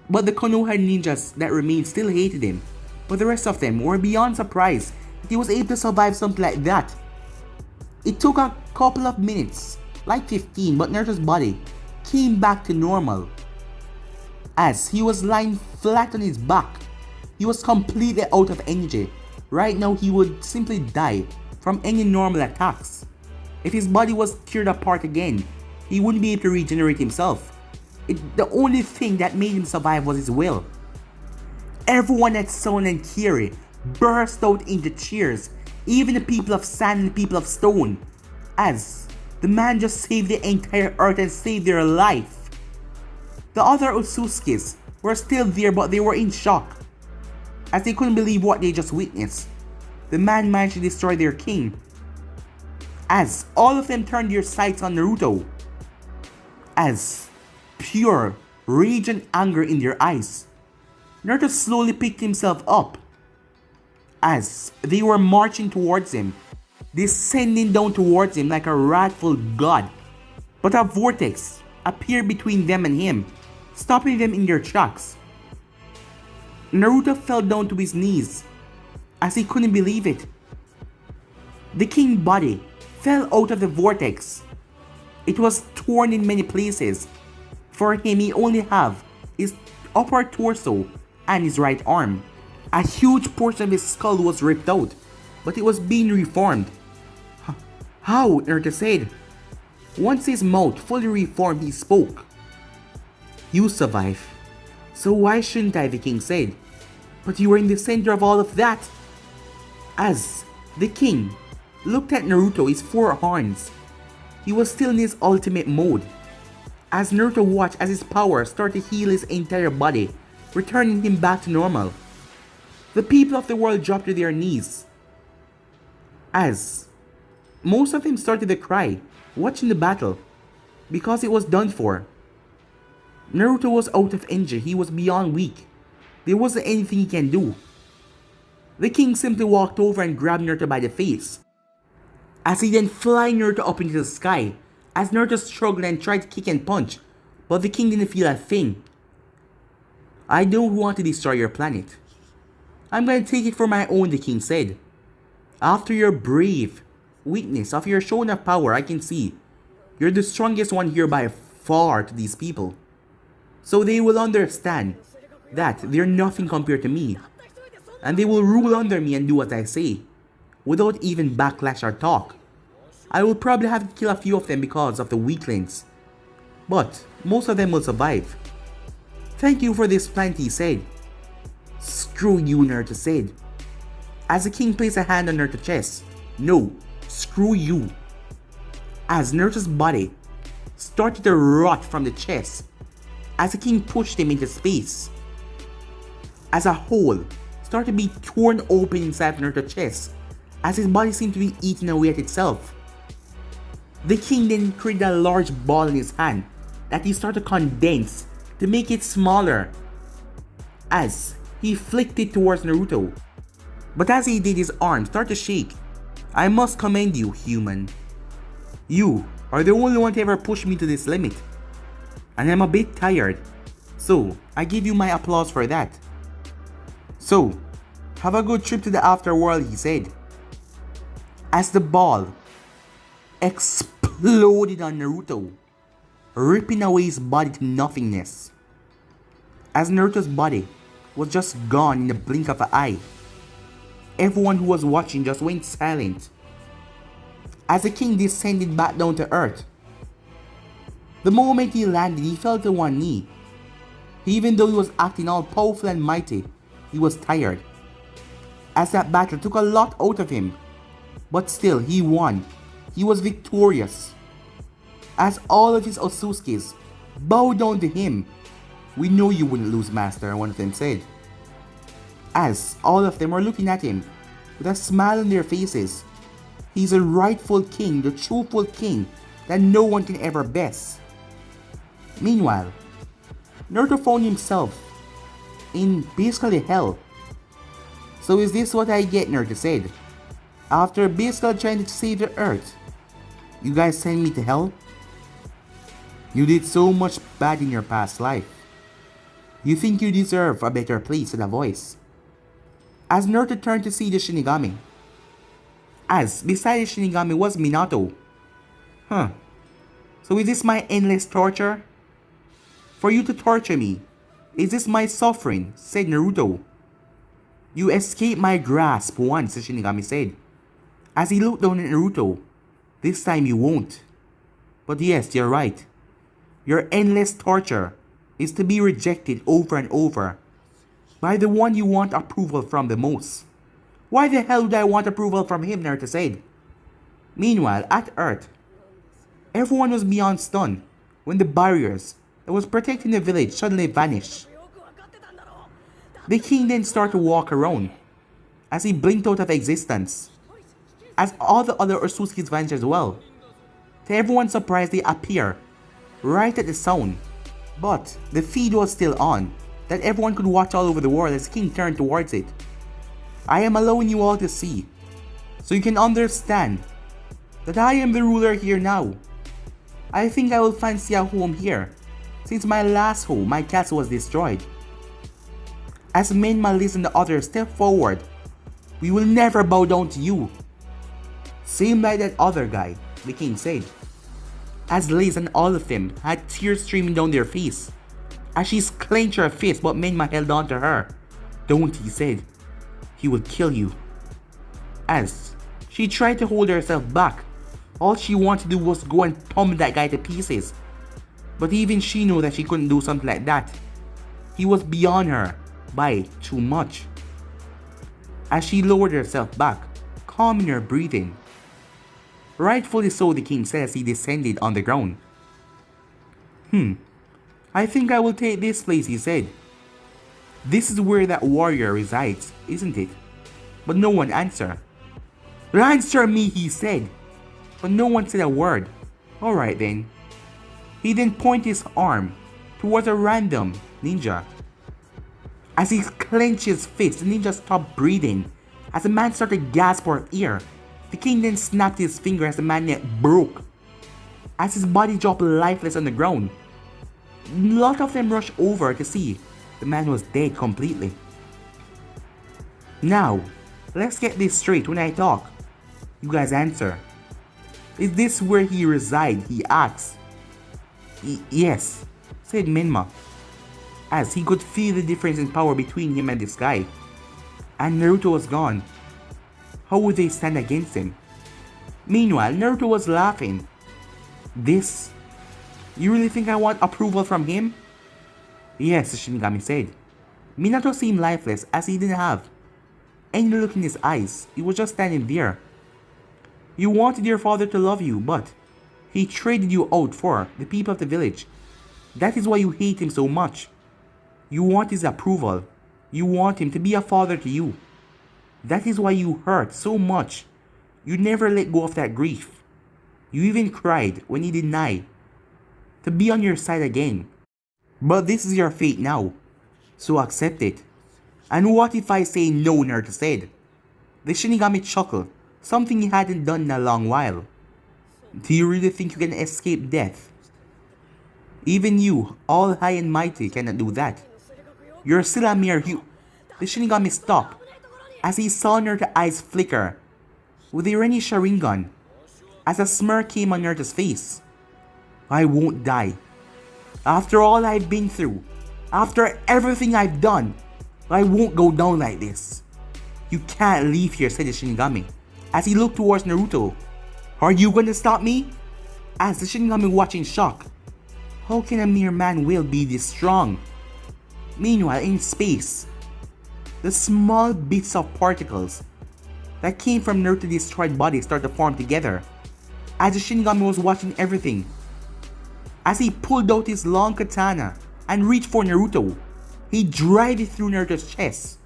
But the Konoha ninjas that remained still hated him, but the rest of them were beyond surprised that he was able to survive something like that. It took a couple of minutes, like 15, but Naruto's body came back to normal. As he was lying flat on his back, he was completely out of energy. Right now he would simply die from any normal attacks. If his body was teared apart again, he wouldn't be able to regenerate himself. The only thing that made him survive was his will. Everyone at Stone and Kiri burst out into cheers, even the people of sand and the people of stone, as the man just saved the entire earth and saved their life. The other Otsutskis were still there, but they were in shock, as they couldn't believe what they just witnessed. The man managed to destroy their king, as all of them turned their sights on Naruto, as pure rage and anger in their eyes. Naruto slowly picked himself up, as they were marching towards him. descending down towards him like a wrathful god. But a vortex appeared between them and him, stopping them in their tracks. Naruto fell down to his knees as he couldn't believe it. The king's body fell out of the vortex. It was torn in many places. For him, he only have his upper torso and his right arm. A huge portion of his skull was ripped out, but it was being reformed. How? Naruto said. Once his mouth fully reformed, he spoke. You survive. So why shouldn't I? The king said. But you were in the center of all of that. As the king looked at Naruto, his four horns, he was still in his ultimate mode. As Naruto watched as his power started to heal his entire body, returning him back to normal. The people of the world dropped to their knees. As most of them started to cry, watching the battle, because it was done for. Naruto was out of injury, he was beyond weak. There wasn't anything he can do. The king simply walked over and grabbed Naruto by the face, as he then flied Naruto up into the sky, as Naruto struggled and tried to kick and punch, but the king didn't feel a thing. I don't want to destroy your planet. I'm going to take it for my own, the king said. After your brave weakness of your shown of power, I can see you're the strongest one here by far to these people. So they will understand that they're nothing compared to me, and they will rule under me and do what I say, without even backlash or talk. I will probably have to kill a few of them because of the weaklings, but most of them will survive. Thank you for this plant, he said. Screw you, Naruto said, as the king placed a hand on Naruto's chest. No, screw you. As Naruto's body started to rot from the chest, as the king pushed him into space, as a hole started to be torn open inside Naruto's chest, as his body seemed to be eating away at itself. The king then created a large ball in his hand that he started to condense to make it smaller, as he flicked it towards Naruto. But as he did, his arm started to shake. I must commend you, human. You are the only one to ever push me to this limit, and I'm a bit tired, so I give you my applause for that. So, have a good trip to the afterworld, he said, as the ball exploded on Naruto, ripping away his body to nothingness. As Naruto's body was just gone in the blink of an eye, everyone who was watching just went silent. As the king descended back down to earth, the moment he landed, he fell to one knee. Even though he was acting all powerful and mighty, he was tired, as that battle took a lot out of him. But still, he won. He was victorious. As all of his Otsutsuki's bowed down to him. We know you wouldn't lose, master, one of them said. As all of them were looking at him with a smile on their faces. He's a rightful king, the truthful king that no one can ever best. Meanwhile, Naruto found himself in basically hell. So is this what I get, Naruto said. After basically trying to save the earth, you guys send me to hell? You did so much bad in your past life. You think you deserve a better place, said a voice. As Naruto turned to see the Shinigami, as beside the Shinigami was Minato. So is this my endless torture? For you to torture me? Is this my suffering? Said Naruto. You escaped my grasp once, the Shinigami said, as he looked down at Naruto. This time you won't. But yes, you're right. Your endless torture is to be rejected over and over by the one you want approval from the most. Why the hell would I want approval from him, Naruto said. Meanwhile, at Earth, everyone was beyond stunned when the barriers that was protecting the village suddenly vanished. The king then started to walk around as he blinked out of existence, as all the other Otsutsuki's vanished as well. To everyone's surprise, they appear right at the sound, but the feed was still on, that everyone could watch all over the world as the king turned towards it. I am allowing you all to see. so you can understand that I am the ruler here now. I think I will fancy a home here, since my last home, my castle, was destroyed. As Minma listened, the others stepped forward. We will never bow down to you. Same like that other guy, the king said. As Liz and all of them had tears streaming down their face. As she clenched her fist, but Minma held on to her. Don't, he said. He will kill you. As she tried to hold herself back, all she wanted to do was go and pummel that guy to pieces. But even she knew that she couldn't do something like that. He was beyond her by too much. As she lowered herself back, calming her breathing. Rightfully so, the king said as he descended on the ground. I think I will take this place, he said. This is where that warrior resides, isn't it? But no one answered. Answer me, he said. But no one said a word. Alright then. He then pointed his arm towards a random ninja. As he clenched his fist, the ninja stopped breathing. As the man started to gasp for air, the king then snapped his finger as the man's neck broke. As his body dropped lifeless on the ground, a lot of them rushed over to see the man was dead completely. Now, let's get this straight when I talk. You guys answer. Is this where he resides? He asked. Yes, said Minma, as he could feel the difference in power between him and this guy. And Naruto was gone. How would they stand against him? Meanwhile, Naruto was laughing. This? You really think I want approval from him? Yes, the Shinigami said. Minato seemed lifeless as he didn't have any look in his eyes. He was just standing there. You wanted your father to love you, but he traded you out for the people of the village. That is why you hate him so much. You want his approval. You want him to be a father to you. That is why you hurt so much. You never let go of that grief. You even cried when he denied to be on your side again. But this is your fate now, so accept it. And what if I say no, Naruto said. The Shinigami chuckled, something he hadn't done in a long while. Do you really think you can escape death? Even you, all high and mighty, cannot do that. You're still a mere The Shinigami stopped as he saw Naruto's eyes flicker with the Reni Sharingan as a smirk came on Naruto's face. I won't die. After all I've been through, after everything I've done, I won't go down like this. You can't leave here, said the Shinigami as he looked towards Naruto. Are you going to stop me? Asked the Shinigami watching in shock. How can a mere man will be this strong? Meanwhile, in space, the small bits of particles that came from Naruto's destroyed body started to form together as the Shinigami was watching everything. As he pulled out his long katana and reached for Naruto, he drove it through Naruto's chest.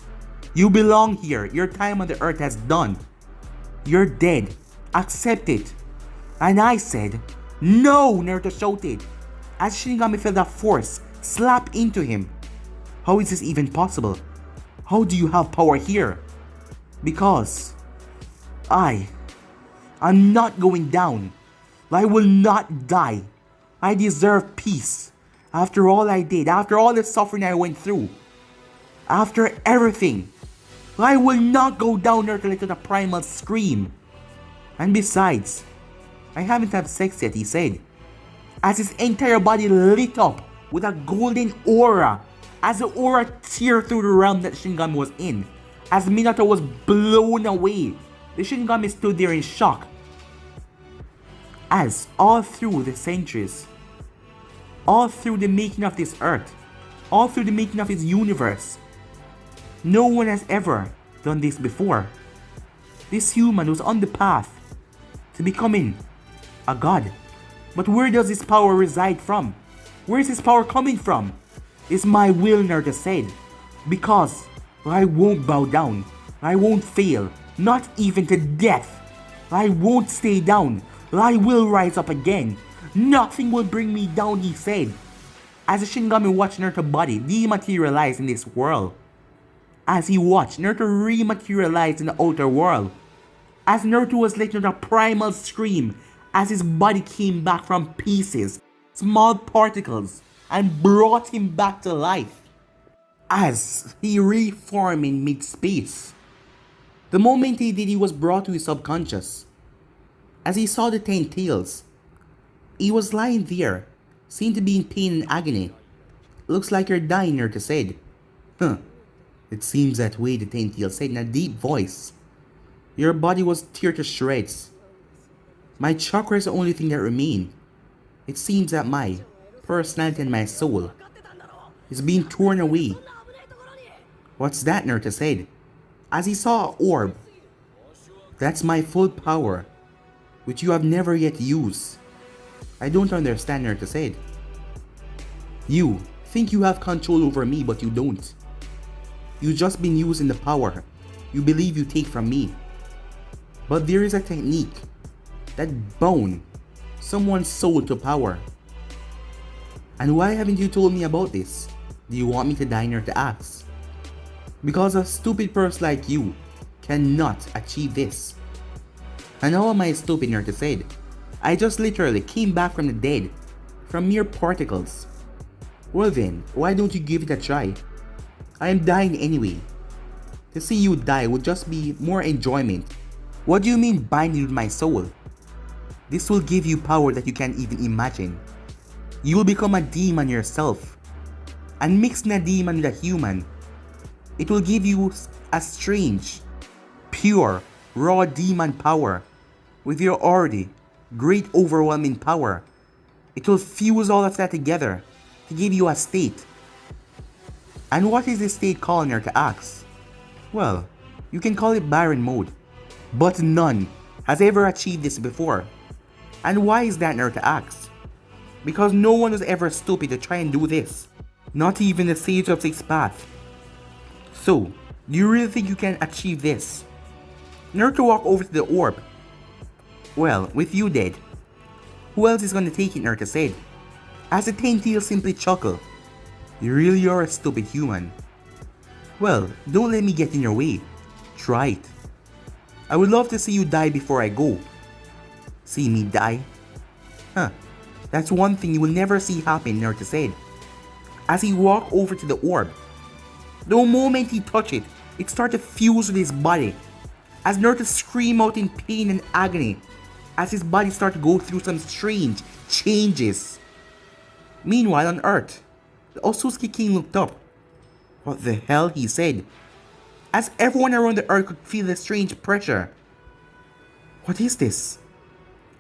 You belong here. Your time on the earth has done. You're dead. Accept it. And I said, no, Naruto shouted as Shinigami felt that force slap into him. How is this even possible? How do you have power here? Because I'm not going down. I will not die. I deserve peace. After all I did, after all the suffering I went through, after everything, I will not go down there to let out a primal scream. And besides, I haven't had sex yet, he said, as his entire body lit up with a golden aura, as the aura teared through the realm that Shinigami was in. As Minato was blown away, the Shinigami stood there in shock. As all through the centuries, all through the making of this earth, all through the making of his universe, no one has ever done this before. This human was on the path to becoming a god. But where does his power reside from? Where is his power coming from? It's my will, Naruto said. Because I won't bow down. I won't fail. Not even to death. I won't stay down. I will rise up again. Nothing will bring me down, he said. As the Shinigami watched Naruto's body dematerialize in this world. As he watched Naruto rematerialize in the outer world. as Naruto was letting out a primal scream as his body came back from pieces, small particles, and brought him back to life as he reformed in mid-space. The moment he did, he was brought to his subconscious. As he saw the 10 tails, he was lying there, seemed to be in pain and agony. "Looks like you're dying," Naruto said. "Huh, it seems that way," the 10 tails said in a deep voice. "Your body was torn to shreds. My chakra is the only thing that remain. It seems that my personality and my soul is being torn away." "What's that?" Naruto said, as he saw an orb. "That's my full power, which you have never yet used." "I don't understand," Naruto said. "You think you have control over me, but you don't. You've just been using the power you believe you take from me. But there is a technique that bound someone's soul to power. And why haven't you told me about this? Do you want me to die?" Naruto asked. "Because a stupid person like you cannot achieve this." "And how am I stupid?" Naruto said. "I just literally came back from the dead, from mere particles." "Well then, why don't you give it a try? I am dying anyway. To see you die would just be more enjoyment." "What do you mean binding with my soul?" "This will give you power that you can't even imagine. You will become a demon yourself. And mixing a demon with a human, it will give you a strange, pure, raw demon power. With your already great overwhelming power, it will fuse all of that together to give you a state." "And what is this state called?" Naruto asks. "Well, you can call it Byron mode. But none has ever achieved this before." "And why is that?" Naruto asks. "Because no one was ever stupid to try and do this. Not even the Sage of Six Paths. So, do you really think you can achieve this?" Naruto walked over to the orb. "Well, with you dead, who else is gonna take it?" Naruto said, as the 10 tails simply chuckled. "You really are a stupid human. Well, don't let me get in your way. Try it. I would love to see you die before I go." "See me die? Huh, that's one thing you will never see happen," Naruto said, as he walked over to the orb. The moment he touched it, it started to fuse with his body, as Naruto screamed out in pain and agony, as his body started to go through some strange changes. Meanwhile on Earth, the Otsutsuki King looked up. "What the hell?" he said, as everyone around the Earth could feel the strange pressure. "What is this?"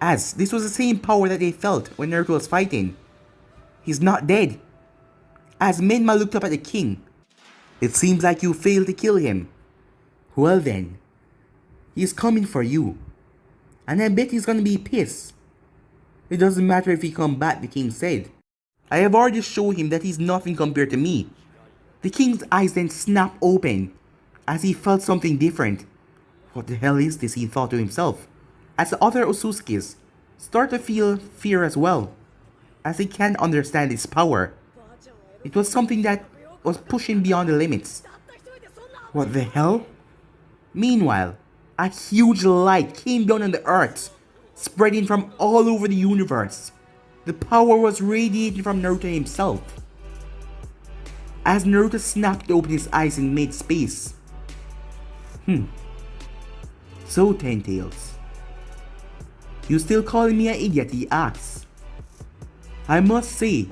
As this was the same power that they felt when Naruto was fighting. "He's not dead." As Menma looked up at the king. "It seems like you failed to kill him. Well then, he's coming for you. And I bet he's gonna be pissed." "It doesn't matter if he come back," the king said. "I have already shown him that he's nothing compared to me." The king's eyes then snapped open as he felt something different. "What the hell is this?" he thought to himself, as the other Otsutsukis start to feel fear as well, as they can't understand his power. It was something that was pushing beyond the limits. What the hell? Meanwhile, a huge light came down on the earth, spreading from all over the universe. The power was radiating from Naruto himself. As Naruto snapped open his eyes in mid-space. "So, Ten Tails, you still calling me an idiot?" he asked. "I must say,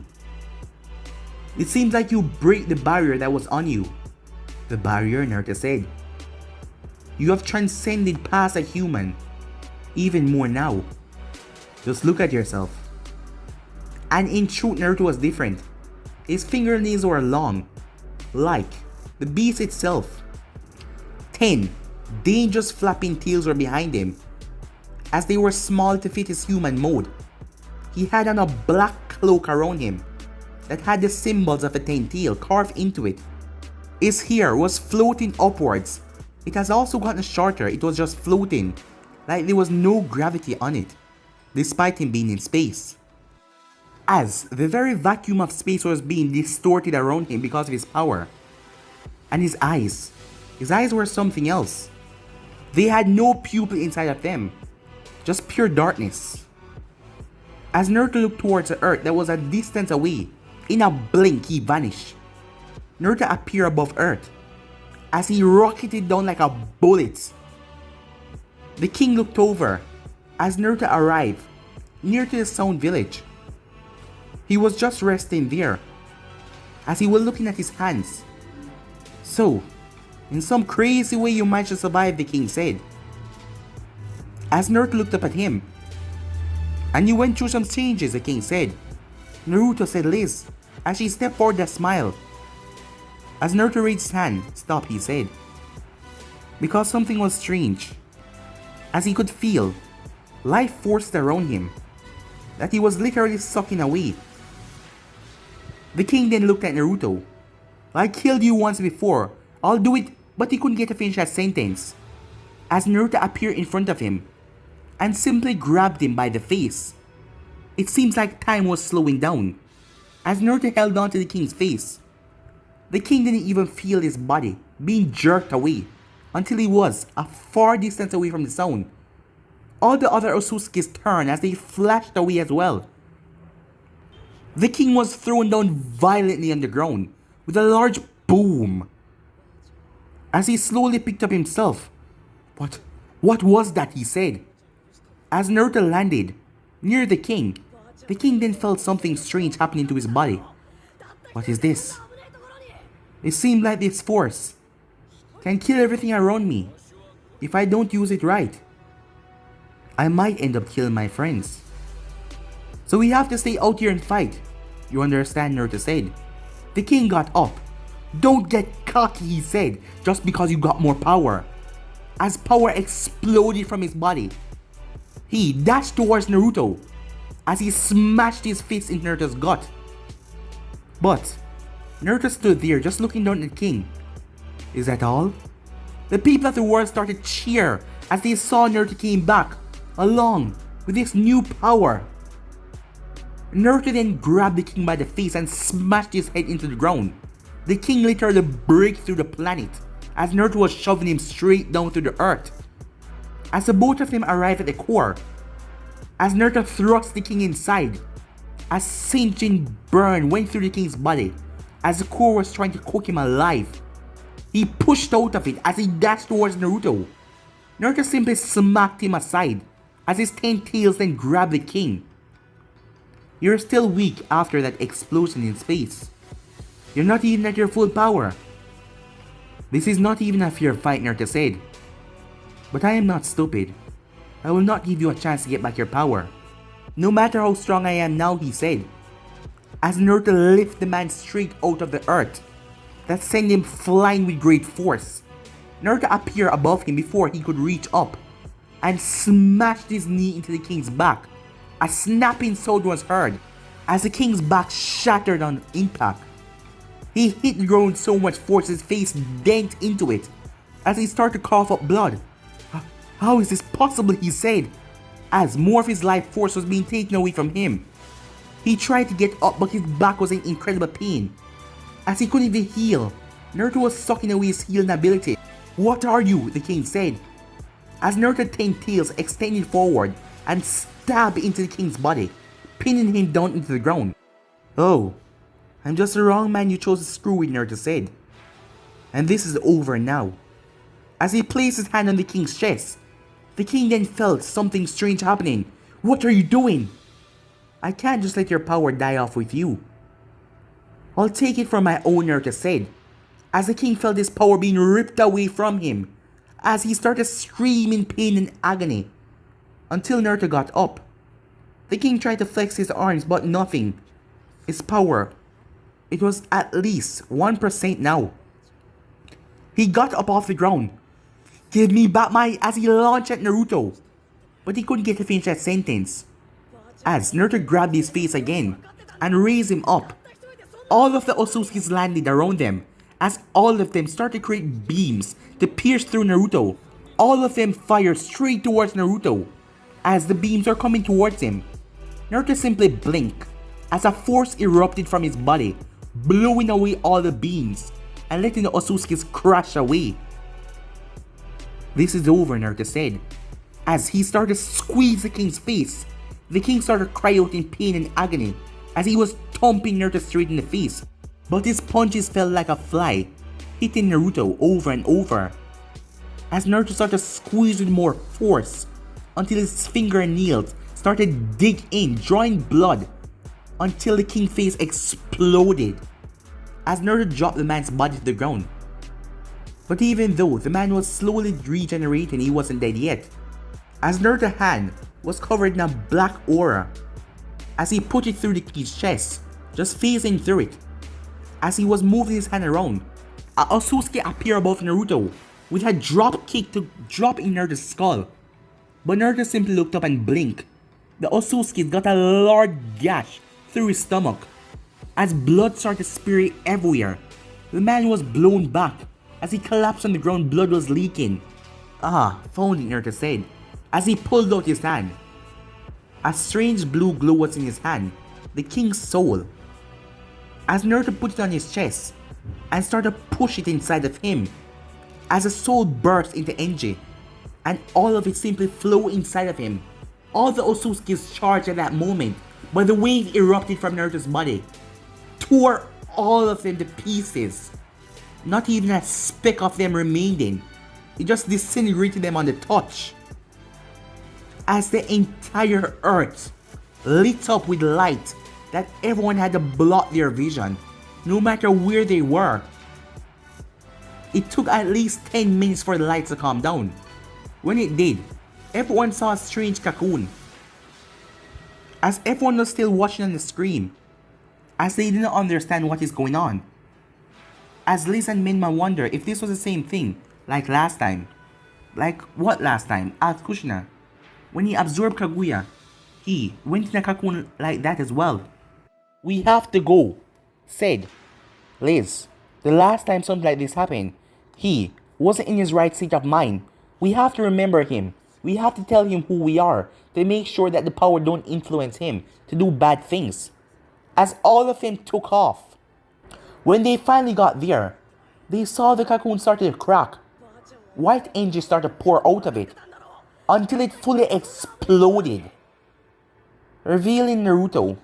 it seems like you break the barrier that was on you." "The barrier?" Naruto said. "You have transcended past a human, even more now. Just look at yourself." And in truth, Naruto was different. His fingernails were long, like the beast itself. 10 dangerous flapping tails were behind him, as they were small to fit his human mode. He had on a black cloak around him that had the symbols of a 10 tail carved into it. His hair was floating upwards. It has also gotten shorter. It was just floating, like there was no gravity on it, despite him being in space. As the very vacuum of space was being distorted around him because of his power. And his eyes were something else. They had no pupil inside of them, just pure darkness. As Naruto looked towards the earth that was a distance away, in a blink he vanished. Naruto appeared above earth as he rocketed down like a bullet. The king looked over as Naruto arrived near to the Sound Village. He was just resting there as he was looking at his hands. So, in some crazy way you managed to survive, the king said. As Naruto looked up at him, and you went through some changes, the king said. Naruto, said Liz, as she stepped forward with a smile. As Naruto raised his hand, stop, he said. Because something was strange. As he could feel life forced around him, that he was literally sucking away. The king then looked at Naruto. I killed you once before, I'll do it, but he couldn't get to finish that sentence. As Naruto appeared in front of him, and simply grabbed him by the face. It seems like time was slowing down, as Naruto held on to the king's face. The king didn't even feel his body being jerked away, until he was a far distance away from the sound. All the other Otsutsuki's turned as they flashed away as well. The king was thrown down violently on the ground with a large boom. As he slowly picked up himself. What was that, he said. As Naruto landed near the king then felt something strange happening to his body. What is this? It seemed like this force can kill everything around me if I don't use it right. I might end up killing my friends. So we have to stay out here and fight. You understand, Naruto said. The king got up. Don't get cocky, he said, just because you got more power. As power exploded from his body, he dashed towards Naruto as he smashed his fist into Naruto's gut. But Naruto stood there just looking down at the king. Is that all? The people of the world started to cheer as they saw Naruto came back along with this new power. Naruto then grabbed the king by the face and smashed his head into the ground. The king literally broke through the planet as Naruto was shoving him straight down to the earth. As the both of them arrived at the core, as Naruto thrust the king inside, a singeing burn went through the king's body as the core was trying to cook him alive. He pushed out of it as he dashed towards Naruto. Naruto simply smacked him aside as his 10 tails then grabbed the king. You're still weak after that explosion in space. You're not even at your full power. This is not even a fair fight, Naruto said. But I am not stupid. I will not give you a chance to get back your power. No matter how strong I am now, he said. As Naruto lifted the man straight out of the earth, that sent him flying with great force. Naruto appeared above him before he could reach up, and smashed his knee into the king's back. A snapping sound was heard as the king's back shattered on impact. He hit the ground so much force his face dent into it as he started to cough up blood. How is this possible, he said, as more of his life force was being taken away from him. He tried to get up but his back was in incredible pain. As he couldn't even heal, Naruto was sucking away his healing ability. What are you? The king said. As Naruto's 10 tails extended forward and stabbed into the king's body, pinning him down into the ground. Oh, I'm just the wrong man you chose to screw with, Naruto said. And this is over now. As he placed his hand on the king's chest, the king then felt something strange happening. What are you doing? I can't just let your power die off with you. I'll take it from my own, Naruto said, as the king felt his power being ripped away from him, as he started screaming in pain and agony, until Naruto got up. The king tried to flex his arms but nothing. His power, it was at least 1% now. He got up off the ground. Give me back my, as he launched at Naruto. But he couldn't get to finish that sentence, as Naruto grabbed his face again and raised him up. All of the Otsutsukis landed around them, as all of them started to create beams to pierce through Naruto. All of them fired straight towards Naruto. As the beams are coming towards him, Naruto simply blinked as a force erupted from his body, blowing away all the beams and letting the Otsutsukis crash away. This is over, Naruto said. As he started to squeeze the king's face, the king started to cry out in pain and agony as he was thumping Naruto straight in the face. But his punches fell like a fly, hitting Naruto over and over. As Naruto started to squeeze with more force, until his fingernails started to dig in, drawing blood, until the king's face exploded. As Naruto dropped the man's body to the ground. But even though the man was slowly regenerating, he wasn't dead yet. As Naruto's hand was covered in a black aura, as he put it through the king's chest, just phasing through it. As he was moving his hand around, a Otsutsuki appeared above Naruto with a drop kick to drop in Naruto's skull. But Naruto simply looked up and blinked. The Otsutsuki got a large gash through his stomach. As blood started to spray everywhere, the man was blown back. As he collapsed on the ground, blood was leaking. "Ah, found it," Naruto said, as he pulled out his hand. A strange blue glow was in his hand, the king's soul. As Naruto put it on his chest and started to push it inside of him, as the soul burst into energy, and all of it simply flowed inside of him. All the Otsutsukis charged at that moment, but the wave erupted from Naruto's body, tore all of them to pieces. Not even a speck of them remaining. It just disintegrated them on the touch. As the entire earth lit up with light that everyone had to block their vision, no matter where they were. It took at least 10 minutes for the lights to calm down. When it did, everyone saw a strange cocoon. As everyone was still watching on the screen, as they didn't understand what is going on. As Liz and Minma wonder if this was the same thing, like last time. Like what last time? Asked Kushina. When he absorbed Kaguya, he went in a cocoon like that as well. "We have to go," said Liz. "The last time something like this happened, he wasn't in his right state of mind. We have to remember him. We have to tell him who we are to make sure that the power don't influence him to do bad things." As all of them took off, when they finally got there, they saw the cocoon started to crack. White energy started to pour out of it until it fully exploded, revealing Naruto.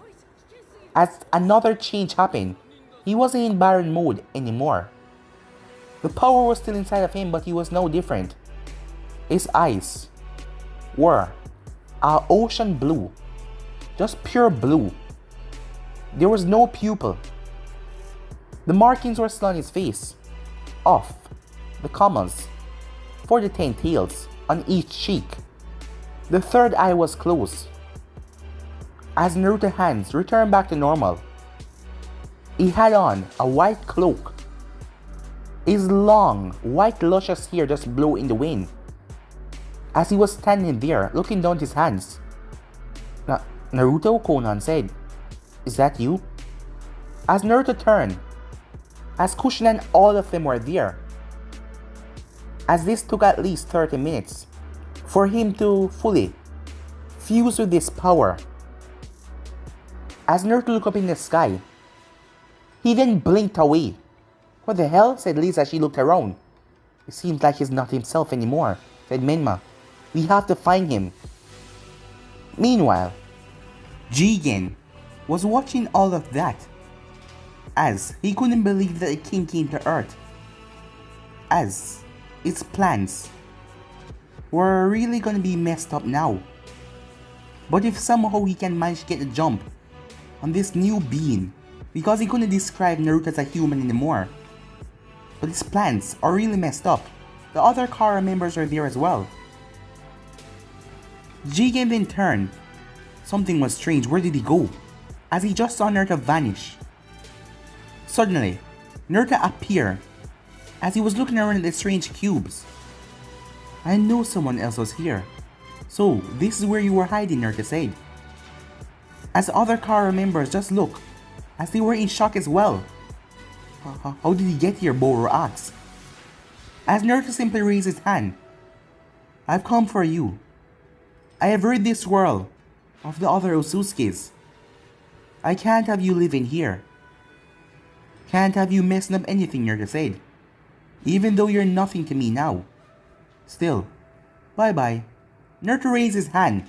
As another change happened, he wasn't in Baron mode anymore. The power was still inside of him, but he was now different. His eyes were ocean blue, just pure blue. There was no pupil. The markings were still on his face, off the commas for the 10 tails on each cheek. The third eye was closed. As Naruto's hands returned back to normal, he had on a white cloak. His long, white luscious hair just blew in the wind. As he was standing there, looking down at his hands. "Naruto," Konan said. "Is that you?" As Naruto turned, as Kushina and all of them were there. As this took at least 30 minutes for him to fully fuse with this power. As Naruto looked up in the sky, he then blinked away. "What the hell?" said Liz as she looked around. "It seems like he's not himself anymore," said Menma. "We have to find him." Meanwhile, Jigen was watching all of that, as he couldn't believe that the king came to Earth, as its plans were really gonna be messed up now. But if somehow he can manage to get a jump on this new being, because he couldn't describe Naruto as a human anymore, but his plans are really messed up. The other Kara members are there as well. Jigen then turned. Something was strange. Where did he go? As he just saw Naruto vanish. Suddenly, Naruto appeared as he was looking around at the strange cubes. "I know someone else was here. So, this is where you were hiding," Naruto said. As other Kara members just looked, as they were in shock as well. How did he get here?" Boro asked. As Naruto simply raised his hand. "I've come for you. I have rid this world of the other Otsutsukis. I can't have you living here. Can't have you messing up anything," Naruto said. "Even though you're nothing to me now. Still, bye-bye. Naruto raised his hand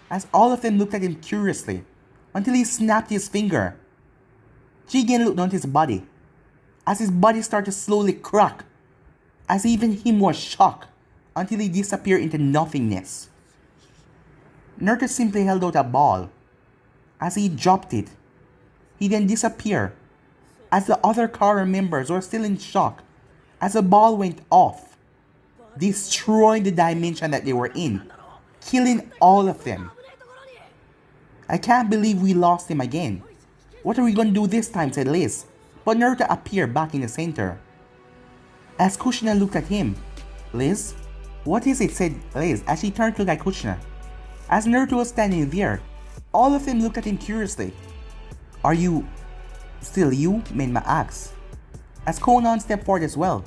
as all of them looked at him curiously until he snapped his finger. Jigen looked down at his body as his body started to slowly crack, as even him was shocked until he disappeared into nothingness. Naruto simply held out a ball. As he dropped it, he then disappeared as the other Kara members were still in shock as the ball went off, destroying the dimension that they were in, killing all of them. I can't believe we lost him again. What are we gonna do this time, said Liz, but Naruto appeared back in the center. As Kushina looked at him, Liz? What is it, said Liz as she turned to look at Kushina. As Naruto was standing there, all of them looked at him curiously. Are you still you? Menma asked. As Konan stepped forward as well.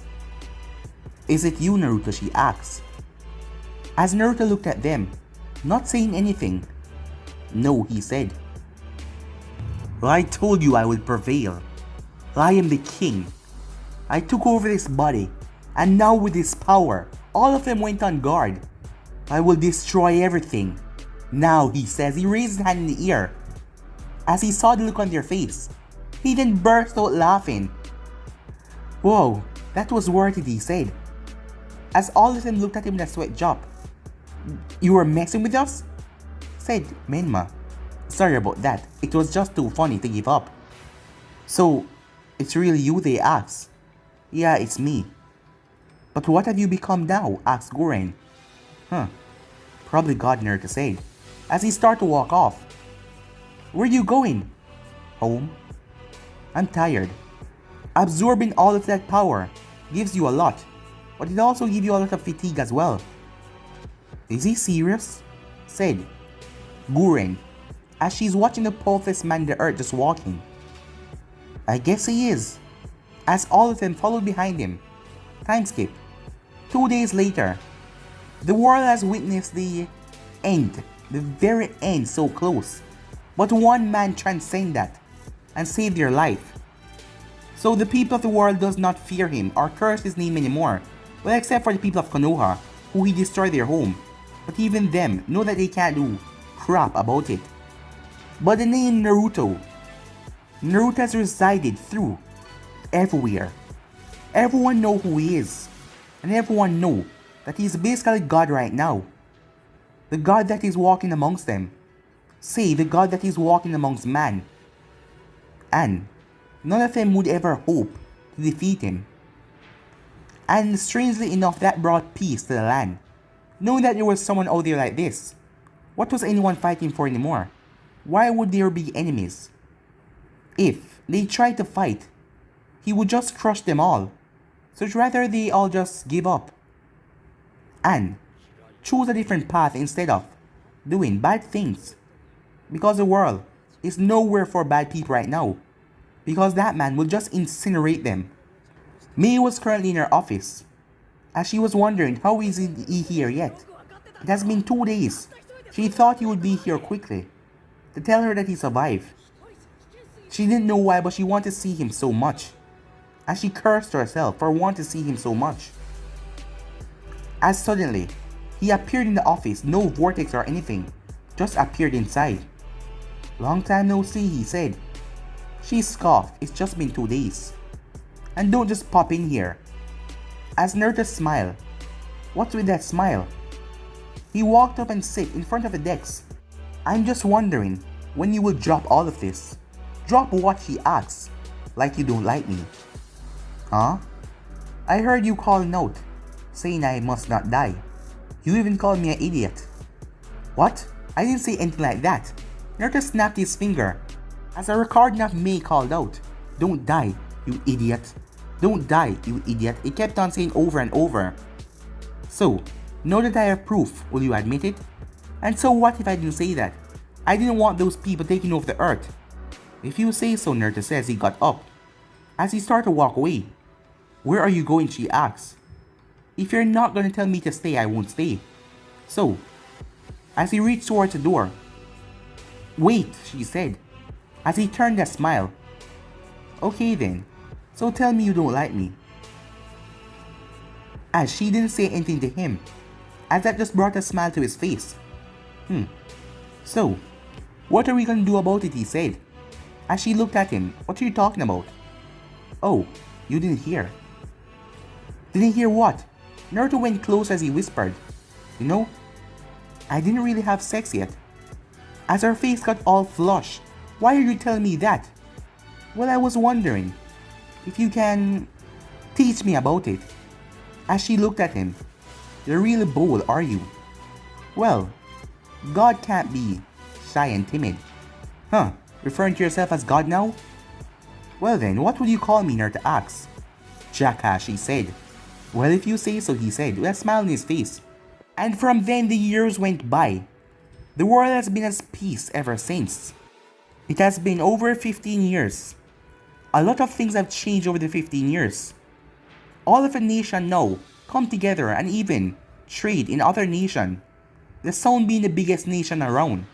Is it you, Naruto? She asked. As Naruto looked at them, not saying anything. No, he said. I told you I would prevail. I am the king. I took over this body, and now with this power, all of them went on guard. I will destroy everything. Now, he says. He raised his hand in the air. As he saw the look on their face, he then burst out laughing. Whoa, that was worth it, he said. As all of them looked at him with a sweat drop. You were messing with us? Said Menma. Sorry about that. It was just too funny to give up. So, it's really you, they asked. Yeah, it's me. But what have you become now? Asked Guren. Probably God, Naruto said, as he started to walk off. Where are you going? Home. I'm tired. Absorbing all of that power gives you a lot, but it also gives you a lot of fatigue as well. Is he serious? Said Guren, as she's watching the pulseless man the earth just walking. I guess he is, as all of them followed behind him. Time skip. 2 days later, the world has witnessed the end, the very end so close. But one man transcended that and saved their life. So the people of the world does not fear him or curse his name anymore, well except for the people of Konoha, who he destroyed their home. But even them know that they can't do crap about it. But the name Naruto has resided through everywhere. Everyone know who he is, and everyone know that he's basically God right now. The God that is walking amongst them. Say the God that is walking amongst man. And none of them would ever hope to defeat him. And strangely enough, that brought peace to the land. Knowing that there was someone out there like this. What was anyone fighting for anymore? Why would there be enemies? If they tried to fight, he would just crush them all. So it's rather they all just give up and choose a different path instead of doing bad things. Because the world is nowhere for bad people right now. Because that man will just incinerate them. Mei was currently in her office, as she was wondering how isn't he here yet. It has been 2 days. She thought he would be here quickly to tell her that he survived. She didn't know why, but she wanted to see him so much, as she cursed herself for wanting to see him so much. As suddenly, he appeared in the office, no vortex or anything, just appeared inside. Long time no see, he said. She scoffed, it's just been 2 days. And don't just pop in here. As Naruto smiled. What's with that smile? He walked up and sat in front of the desk. I'm just wondering when you will drop all of this. Drop what, he asks. Like you don't like me. Huh? I heard you calling out, saying I must not die. You even called me an idiot. What? I didn't say anything like that. Naruto snapped his finger as a recording of Mei called out, don't die, you idiot. Don't die, you idiot. It kept on saying over and over. So, now that I have proof, will you admit it? And so what if I didn't say that? I didn't want those people taking over the earth. If you say so, Naruto says. He got up. As he started to walk away. Where are you going, she asks. If you're not going to tell me to stay, I won't stay. So, as he reached towards the door. Wait, she said, as he turned a smile. Okay then, so tell me you don't like me. As she didn't say anything to him, as that just brought a smile to his face. So, what are we gonna do about it, he said. As she looked at him, what are you talking about? Oh, you didn't hear. Didn't hear what? Naruto went close as he whispered. You know, I didn't really have sex yet. As her face got all flushed, why are you telling me that? Well, I was wondering if you can teach me about it. As she looked at him, you're really bold, are you? Well, God can't be shy and timid. Huh, referring to yourself as God now? Well then, what would you call me, Naruto asked. Jackass, she said. Well, if you say so, he said, with a smile on his face. And from then the years went by. The world has been at peace ever since. It has been over 15 years. A lot of things have changed over the 15 years. All of a nation now come together and even trade in other nation. The Sound being the biggest nation around.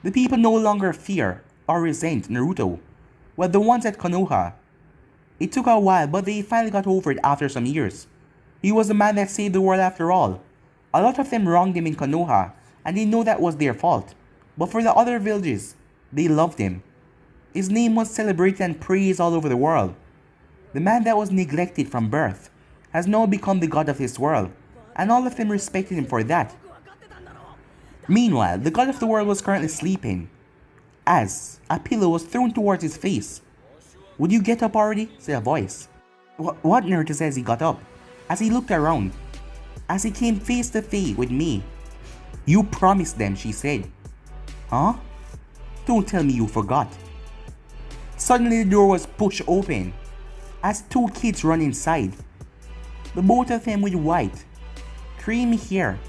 The people no longer fear or resent Naruto, well, the ones at Konoha. It took a while, but they finally got over it after some years. He was the man that saved the world after all. A lot of them wronged him in Konoha, and they know that was their fault. But for the other villages, they loved him. His name was celebrated and praised all over the world. The man that was neglected from birth has now become the god of this world, and all of them respected him for that. Meanwhile, the god of the world was currently sleeping, as a pillow was thrown towards his face. Would you get up already? Said a voice. What? Naruto says he got up, as he looked around, as he came face to face with me. You promised them, she said. Huh? Don't tell me you forgot. Suddenly the door was pushed open, as two kids run inside. The both of them with white, creamy hair.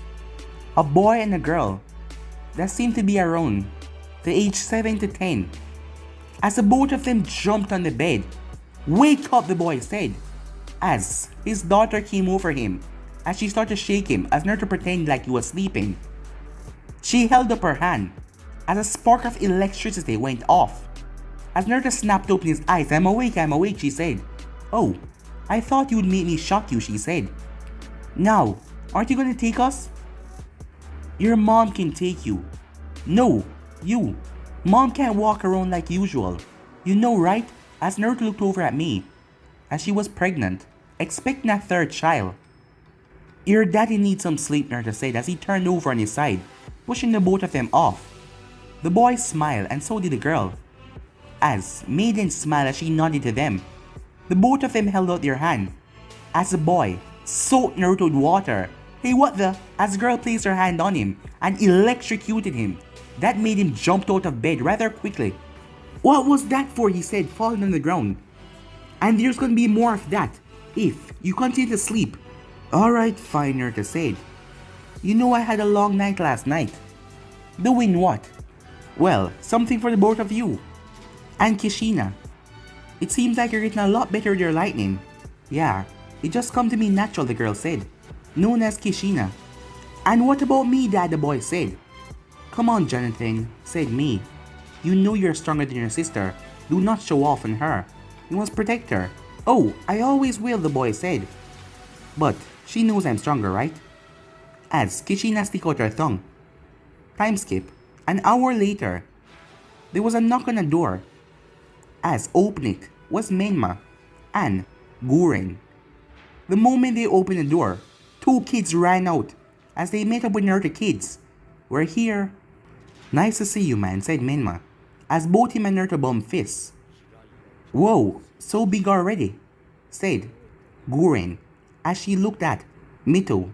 A boy and a girl that seemed to be around the age 7 to 10. As the both of them jumped on the bed. Wake up, the boy said, as his daughter came over him, as she started to shake him as Naruto pretended like he was sleeping. She held up her hand as a spark of electricity went off. As Naruto snapped open his eyes, I'm awake, she said. Oh, I thought you would make me shock you, she said. Now, aren't you gonna take us? Your mom can take you. No, you. Mom can't walk around like usual. You know, right? As Naruto looked over at me, as she was pregnant, expecting a third child. Your daddy needs some sleep, Naruto said as he turned over on his side, pushing the both of them off. The boy smiled and so did the girl, as Maiden smiled as she nodded to them. The both of them held out their hand, as the boy soaked Naruto with water. Hey, what the? As the girl placed her hand on him and electrocuted him. That made him jump out of bed rather quickly. What was that for? He said, falling on the ground. And there's gonna be more of that if you continue to sleep. Alright, fine, Naruto said. You know I had a long night last night. Doing what? Well, something for the both of you. And Kishina. It seems like you're getting a lot better with your lightning. Yeah, it just come to me natural, the girl said. Known as Kishina. And what about me, Dad, the boy said. Come on, Jonathan, said me. You know you're stronger than your sister. Do not show off on her. You must protect her. Oh, I always will, the boy said. But she knows I'm stronger, right? As Kishina stick out her tongue. Time skip. An hour later, there was a knock on the door. As opened it was Menma and Guren. The moment they opened the door, two kids ran out as they met up with Naruto kids. We're here. Nice to see you, man, said Menma, as both him and Naruto bumped fists. Whoa, so big already, said Guren as she looked at Mito.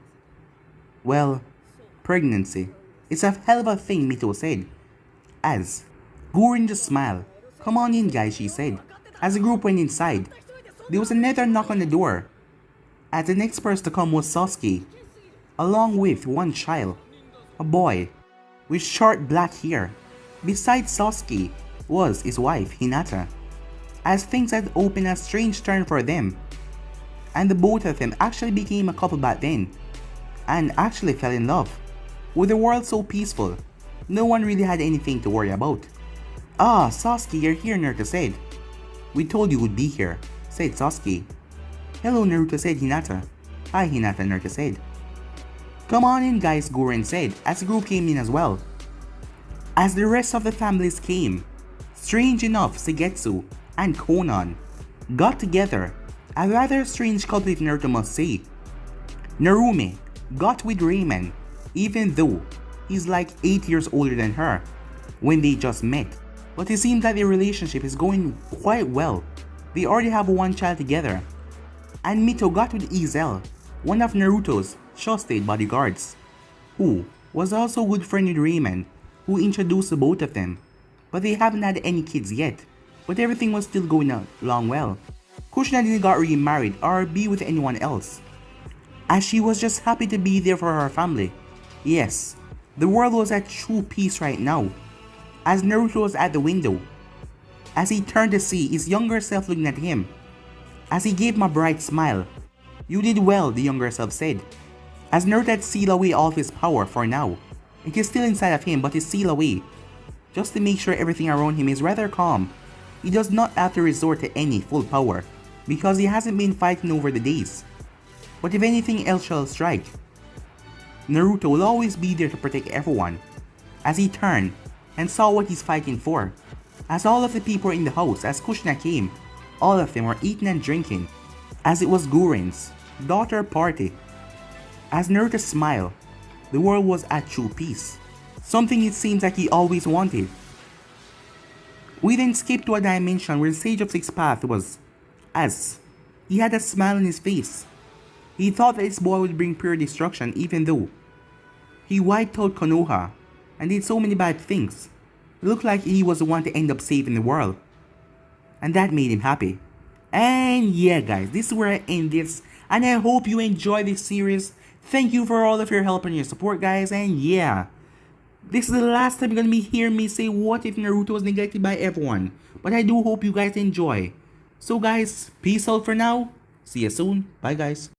Well, pregnancy. It's a hell of a thing, Mito said, as Guren just smiled. Come on in, guys, she said, as the group went inside. There was another knock on the door, as the next person to come was Sasuke, along with one child, a boy, with short black hair. Besides Sasuke was his wife, Hinata, as things had opened a strange turn for them, and the both of them actually became a couple back then, and actually fell in love. With the world so peaceful, no one really had anything to worry about. Ah, Sasuke, you're here, Naruto said. We told you would be here, said Sasuke. Hello, Naruto said Hinata. Hi, Hinata, Naruto said. "Come on in guys," Goren said as the group came in as well. As the rest of the families came, strange enough Segetsu and Konan got together, a rather strange couple if Naruto must say. Narume got with Rayman even though he's like 8 years older than her when they just met, but it seems that their relationship is going quite well. They already have one child together. And Mito got with Izel, one of Naruto's trusted bodyguards, who was also a good friend with Rayman, who introduced the both of them. But they haven't had any kids yet, but everything was still going along well. Kushina didn't got remarried or be with anyone else, as she was just happy to be there for her family. Yes, the world was at true peace right now, as Naruto was at the window, as he turned to see his younger self looking at him, as he gave him a bright smile. "You did well," the younger self said, as Naruto had sealed away all of his power for now. It is still inside of him, but is sealed away, just to make sure everything around him is rather calm. He does not have to resort to any full power, because he hasn't been fighting over the days. But if anything else shall strike, Naruto will always be there to protect everyone. As he turned and saw what he's fighting for, as all of the people in the house as Kushina came, all of them were eating and drinking, as it was Guren's daughter party. As Naruto smiled, the world was at true peace, something it seems like he always wanted. We then skipped to a dimension where the Sage of Six Paths was, as he had a smile on his face. He thought that his boy would bring pure destruction even though he wiped out Konoha and did so many bad things. It looked like he was the one to end up saving the world, and that made him happy. And yeah guys, this is where I end this, and I hope you enjoy this series. Thank you for all of your help and your support guys, and yeah, this is the last time you're gonna be hearing me say what if Naruto was neglected by everyone, but I do hope you guys enjoy. So guys, peace out for now, see you soon, bye guys.